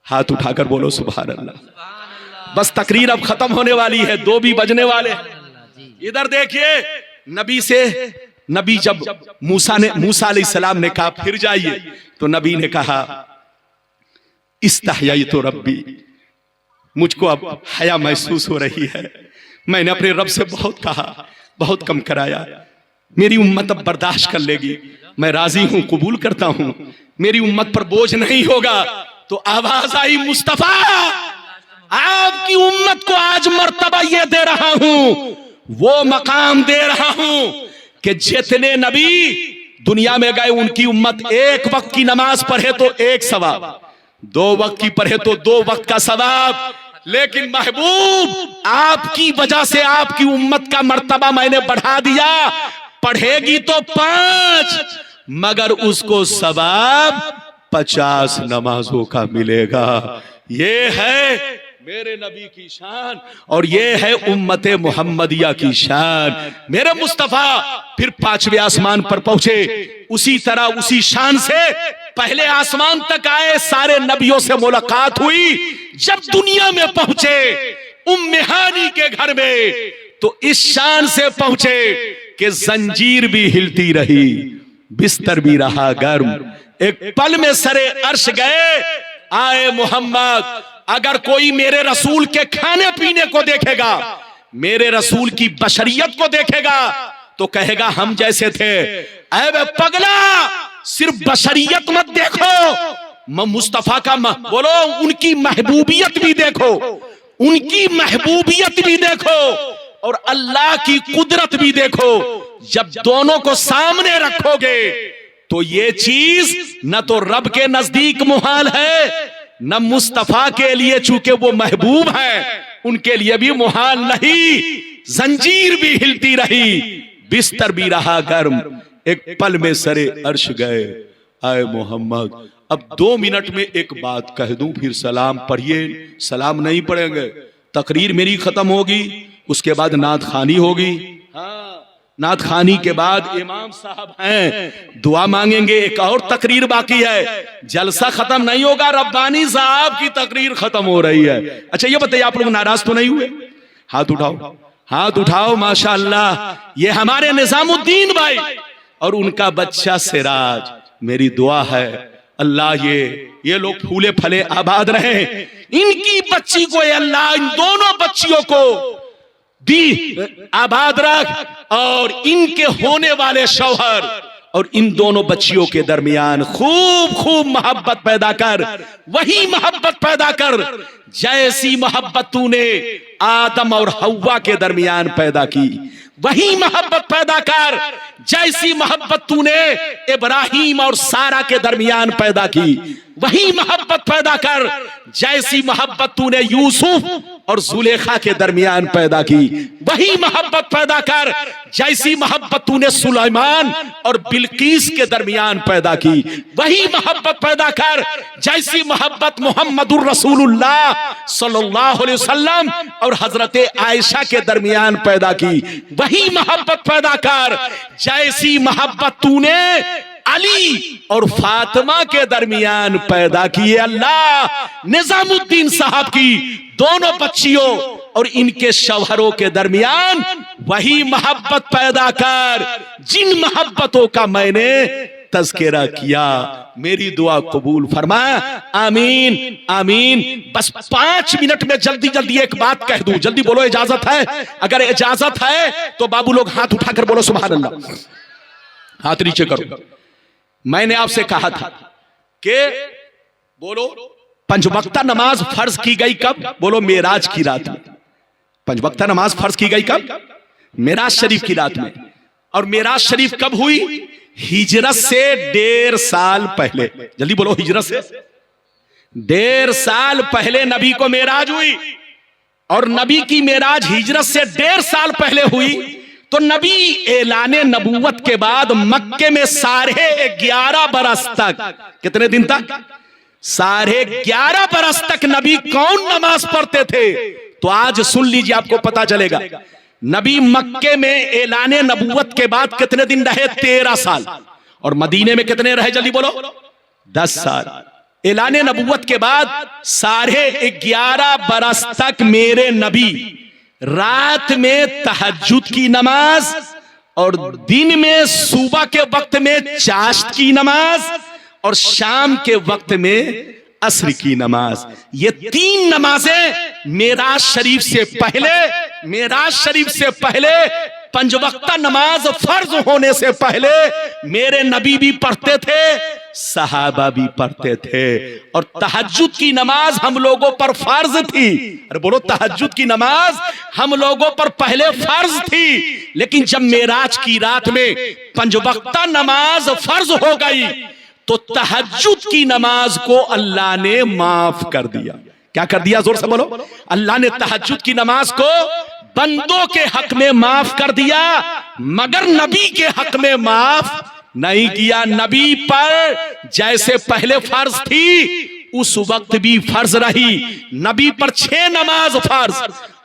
हाथ उठाकर बोलो सुभान अल्लाह। बस तकरीर अब खत्म होने वाली है, 2 भी बजने वाले हैं। इधर देखिए, नबी जब मूसा अलैहिस्सलाम ने कहा फिर जाइए, तो नबी ने कहा इस्तहयैतु रब्बी, मुझको अब हया महसूस हो रही है, मैंने अपने रब से बहुत कहा, बहुत कम कराया, मेरी उम्मत अब बर्दाश्त कर लेगी, मैं राजी हूं, कबूल करता हूं, मेरी उम्मत पर बोझ नहीं होगा। तो आवाज आई, मुस्तफा आपकी उम्मत को आज मर्तबा ये दे रहा हूं, वो मकाम दे रहा हूं कि जितने नबी दुनिया में गए उनकी उम्मत एक वक्त की नमाज पढ़े तो 1 सवाब, 2 वक्त की पढ़े तो 2 वक्त का सवाब। लेकिन महबूब आपकी वजह से आपकी उम्मत का मर्तबा मैंने बढ़ा दिया, पढ़ेगी तो 5 मगर उसको सवाब 50 नमाजों का मिलेगा। ये है मेरे नबी की शान और ये है उम्मत मोहम्मदिया की शान। मेरे मुस्तफा फिर 5वें आसमान पर पहुंचे, उसी तरह उसी शान से पहले आसमान तक आए, सारे नबियों से मुलाकात हुई। जब दुनिया में पहुंचे उम्मे हानी के घर में तो इस शान से पहुंचे कि जंजीर भी हिलती रही, बिस्तर भी रहा गर्म, एक पल में सरे अर्श गए। आए मोहम्मद, अगर कोई मेरे रसूल के खाने पीने को देखेगा, मेरे रसूल की बशरियत को देखेगा तो कहेगा हम जैसे थे। ऐ पगला, सिर्फ बशरियत मत देखो, मुस्तफा का बोलो उनकी महबूबियत भी देखो, उनकी महबूबियत भी देखो और अल्लाह की कुदरत भी देखो। जब दोनों को सामने रखोगे तो ये चीज न तो रब के नजदीक मुहाल है, न मुस्तफा के लिए, चूंकि वो महबूब है उनके लिए भी मुहाल नहीं। जंजीर भी हिलती रही, बिस्तर भी रहा गर्म, एक पल में सरे अर्श गए। आए मोहम्मद, अब 2 मिनट में एक बात कह दूं, फिर सलाम पढ़िए। सलाम नहीं पढ़ेंगे, तकरीर मेरी खत्म होगी, उसके बाद नात खानी होगी। हाँ, नात खानी के बाद इमाम साहब हैं, दुआ मांगेंगे, एक और तकरीर बाकी है, जलसा खत्म नहीं होगा, रब्बानी साहब की तकरीर खत्म हो रही है। अच्छा ये बताइए, आप लोग नाराज तो नहीं हुए? हाथ उठाओ, हाथ उठाओ। माशाअल्लाह, ये हमारे निजामुद्दीन भाई और उनका बच्चा सिराज। मेरी दुआ है अल्लाह ये लोग फूले फले आबाद रहे, इनकी बच्ची को अल्लाह इन दोनों बच्चियों को दी आबाद रख और इनके होने वाले शौहर और इन दोनों बच्चियों के दरमियान खूब खूब मोहब्बत पैदा कर, वही मोहब्बत पैदा कर जैसी मोहब्बत तूने आदम और हव्वा के दरमियान पैदा की, वही मोहब्बत पैदा कर जैसी मोहब्बत तूने इब्राहिम और सारा के दरमियान पैदा की, वही मोहब्बत पैदा कर जैसी मोहब्बत तूने यूसुफ और जुलेखा के दरमियान पैदा की। वही मोहब्बत पैदा कर जैसी मोहब्बत तूने सुलेमान और बिल्कीस के दरमियान पैदा की। वही मोहब्बत पैदा कर जैसी मोहब्बत मुहम्मदुर रसूलुल्लाह सल्लल्लाहु अलैहि वसल्लम और हजरत आयशा के दरमियान पैदा की। वही मोहब्बत पैदा कर जैसी मोहब्बत तूने अली और फातिमा के दरमियान पैदा किए। अल्लाह निजामुद्दीन साहब की दोनों बच्चियों और इनके शौहरों के दरमियान वही मोहब्बत पैदा कर जिन मोहब्बतों का मैंने तज़किरा किया। मेरी दुआ कबूल फरमा, आमीन आमीन। बस 5 मिनट में जल्दी जल्दी एक बात कह दूं, जल्दी बोलो इजाजत है? अगर इजाजत है तो बाबू लोग हाथ उठाकर बोलो सुभान अल्लाह, हाथ नीचे करो। मैंने आपसे कहा था कि बोलो पंचवक्ता नमाज फर्ज की गई कब? बोलो मेराज की रात में। पंचवक्ता नमाज फर्ज की गई कब? मेराज शरीफ की रात में। और मेराज शरीफ कब हुई? हिजरत से 1.5 साल पहले। जल्दी बोलो, हिजरत से 1.5 साल पहले नबी को मेराज हुई। और नबी की मेराज हिजरत से 1.5 साल पहले हुई तो नबी ऐलाने नबूवत के बाद मक्के में 11.5 बरस तक, कितने दिन तक? 11.5 बरस तक नबी कौन नमाज पढ़ते थे? तो आज सुन लीजिए, आपको पता चलेगा। नबी मक्के में ऐलाने नबूवत के बाद कितने दिन रहे? 13 साल। और मदीने में कितने रहे? जल्दी बोलो, 10 साल। ऐलाने नबूवत के बाद 11.5 बरस तक मेरे नबी रात में तहज्जुद की नमाज और दिन में सुबह के वक्त में चाश्त की नमाज और शाम के वक्त में असर की नमाज, ये 3 नमाजें मेराज शरीफ से पहले पंचवक्ता नमाज फर्ज होने से पहले मेरे नबी भी पढ़ते थे, सहाबा भी पढ़ते थे। और तहज्जुद की नमाज हम लोगों पर फर्ज थी। अरे बोलो, तहज्जुद की नमाज हम लोगों पर पहले फर्ज थी, लेकिन जब मेराज की रात में पंचवक्ता नमाज फर्ज हो गई तो तहज्जुद की नमाज को अल्लाह ने माफ कर दिया। क्या कर दिया? जोर से बोलो। अल्लाह ने तहज्जुद की नमाज को बंदों के हक में माफ कर दिया, मगर नबी के हक में माफ नहीं किया। नबी पर जैसे पहले फर्ज थी उस वक्त भी फर्ज रही। नबी पर 6 नमाज फर्ज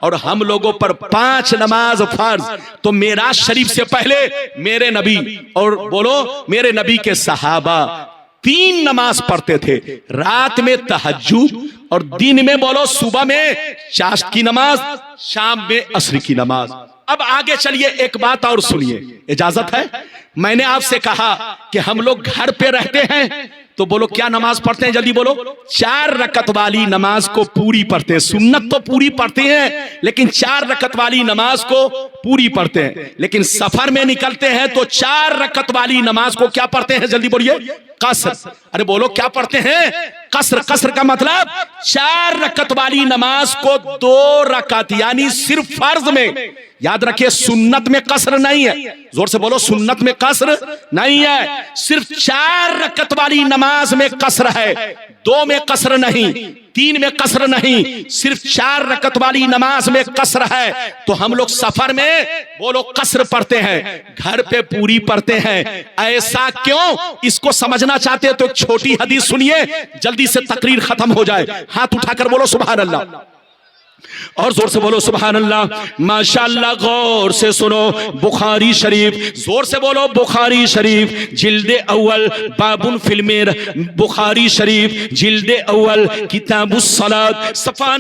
और हम लोगों पर 5 नमाज फर्ज। तो मेराज शरीफ से पहले मेरे नबी और बोलो मेरे नबी के सहाबा 3 नमाज पढ़ते थे, रात में तहज्जुद और दिन में बोलो सुबह में चाश्त की नमाज, शाम में असर की नमाज। अब आगे चलिए, एक बात और सुनिए, इजाजत है? मैंने आपसे कहा कि हम लोग घर पे रहते हैं तो बोलो क्या नमाज पढ़ते हैं? जल्दी बोलो। 4 रकत वाली नमाज को पूरी पढ़ते हैं। सुन्नत तो पूरी पढ़ते हैं लेकिन 4 रकत वाली नमाज को पूरी पढ़ते हैं। लेकिन सफर में निकलते हैं तो 4 रकत वाली नमाज को क्या पढ़ते हैं? जल्दी बोलिए, कसर। अरे बोलो क्या पढ़ते हैं? कसर। कसर का मतलब 4 रकत वाली नमाज को 2 रकत, यानी सिर्फ फर्ज में। याद रखिए, सुन्नत में कसर नहीं है। जोर से बोलो, सुन्नत में कसर नहीं है। सिर्फ 4 रकत वाली नमाज में कसर है, 2 में कसर नहीं, 3 में कसर नहीं, सिर्फ 4 रकत वाली नमाज में कसर है। तो हम लोग सफर में बोलो कसर पढ़ते हैं, घर पे पूरी पढ़ते हैं। ऐसा क्यों? इसको समझना चाहते हैं तो एक छोटी हदीस सुनिए, जल्दी से तकरीर खत्म हो जाए। हाथ उठाकर बोलो सुभान अल्लाह और जोर से बोलो सुभान अल्लाह। माशाअल्लाह, गौर से सुनो। बुखारी शरीफ, जोर से बोलो बुखारी शरीफ, जिल्दे अव्वल बाबुन फिल्मेर, बुखारी शरीफ जिल्दे अव्वल किताबुस सलात, सफा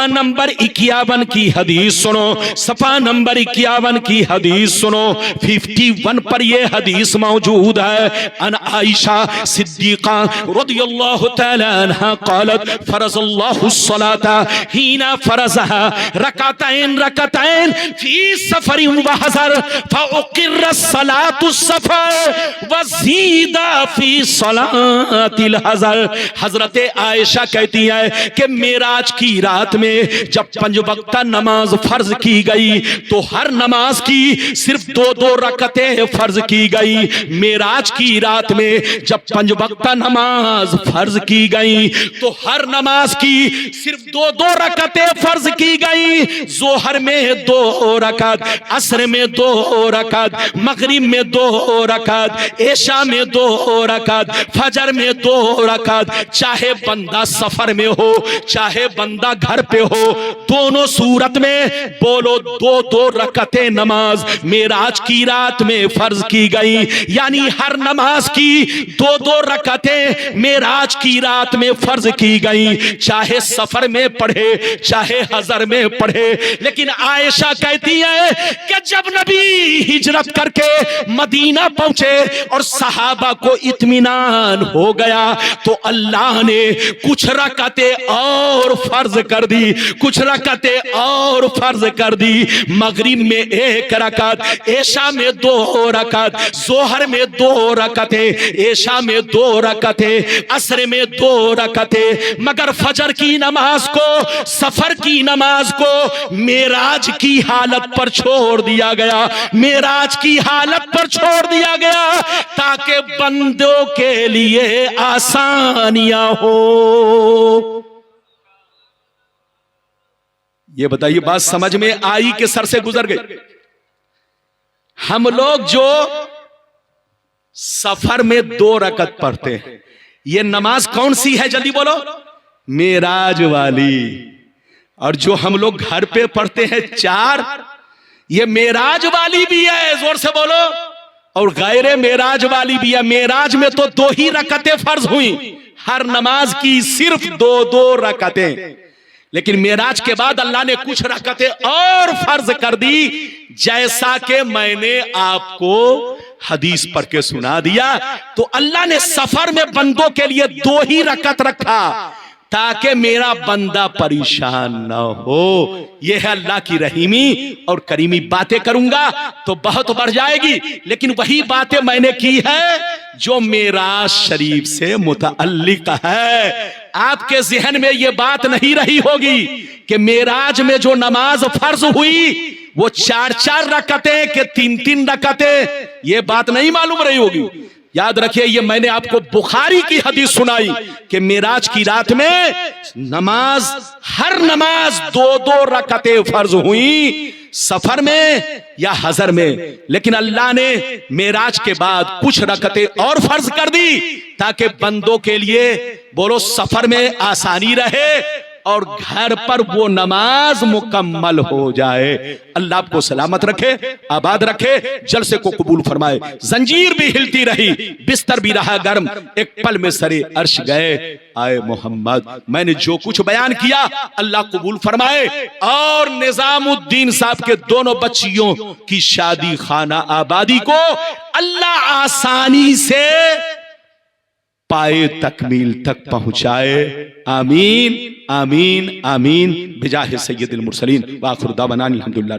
नंबर 51 की हदीस सुनो। सफा नंबर 51 की हदीस सुनो। 51 पर यह हदीस मौजूद है। अन आयशा सिद्दीका रदियल्लाहु तआला अन्हा क़ालत फरज़ल्लाहु सलाता हीना फरज़हा रकातैन रकातैन फी सफरिन व हज़र फउक़िर सलातु सफर व ज़ीदा फी सलातिल हज़र। हजरत आयशा कहती है कि मेराज की रात में जब 5 वक्ता नमाज फर्ज की गई तो हर नमाज की सिर्फ 2-2 रकतें फर्ज की गई। मेराज की रात में जब 5 वक्ता नमाज फर्ज की गई तो हर नमाज की सिर्फ 2 दो रकतें फर्ज की गई। जोहर में 2 रकत, असर में 2 रकत, मगरिब में 2 रकत, एशा में 2 रकत, फजर में 2 रकत। चाहे बंदा सफर में हो चाहे बंदा घर पे हो, दोनों सूरत में बोलो 2-2 रकतें नमाज मेराज की रात में फर्ज की गई। यानी हर नमाज की 2-2 रकतें मेराज की रात में फर्ज की गई, चाहे सफर में पढ़े चाहे हजर में पढ़े। लेकिन आयशा कहती है कि जब नबी हिजरत करके मदीना पहुंचे और सहाबा को इत्मीनान हो गया तो अल्लाह ने कुछ रकतें और फर्ज कर दी, कुछ रकतें और फर्ज कर दी। मगरिब में 1 रकत, एशा में 2 रकत, जोहर में 2 रकतें, एशा में 2 रकतें, असर में 2 रकतें। मगर फजर की नमाज को, सफर की नमाज को मेराज की हालत पर छोड़ दिया गया, मेराज की हालत पर छोड़ दिया गया ताकि बंदों के लिए आसानियां हो। ये बताइए बात समझ में आई कि सर से गुजर गई? हम लोग जो सफर में 2 रकत पढ़ते हैं, ये नमाज कौन सी है जल्दी बोलो? मेराज वाली। और जो हम लोग घर पे पढ़ते हैं 4, ये मेराज वाली भी है, जोर से बोलो, और गैर मेराज वाली भी है। मेराज में तो 2 ही रकतें फर्ज हुई, हर नमाज की सिर्फ 2-2 रकतें। लेकिन मेराज के बाद अल्लाह ने कुछ रकतें और फर्ज कर दी, जैसा कि मैंने आपको हदीस पढ़ के सुना दिया। तो अल्लाह ने सफर में बंदों के लिए 2 ही रकत रखा ताकि मेरा बंदा परेशान ना हो। यह है अल्लाह की रहीमी और करीमी। बातें करूंगा तो बहुत बढ़ जाएगी, लेकिन वही बातें मैंने की है जो मेराज शरीफ से मुतअल्लिक है। आपके जहन में यह बात नहीं रही होगी कि मेराज में जो नमाज फर्ज हुई वो 4-4 रकतें के 3-3 रकतें, ये बात नहीं मालूम रही होगी। याद रखिए, ये मैंने आपको बुखारी की हदीस सुनाई कि मेराज की रात में नमाज, हर नमाज 2-2 रकतें फर्ज हुई, सफर में या हजर में। लेकिन अल्लाह ने मेराज के बाद कुछ रकतें और फर्ज कर दी ताकि बंदों के लिए बोलो सफर में आसानी रहे और घर पर वो नमाज मुकम्मल हो जाए। अल्लाह आपको सलामत रखे, आबाद रखे, जलसे को कबूल फरमाए। जंजीर भी हिलती रही, बिस्तर भी रहा गर्म, एक पल में सरे अर्श गए आए मोहम्मद। मैंने जो कुछ बयान किया अल्लाह कबूल फरमाए और निजामुद्दीन साहब के दोनों बच्चियों की शादी खाना आबादी को अल्लाह आसानी से पाए तकमील तक पहुंचाए। आमीन आमीन आमीन। बिजाहे सय्यदुल मुरसलीन व आखिर दावाना अल्हम्दुलिल्लाह।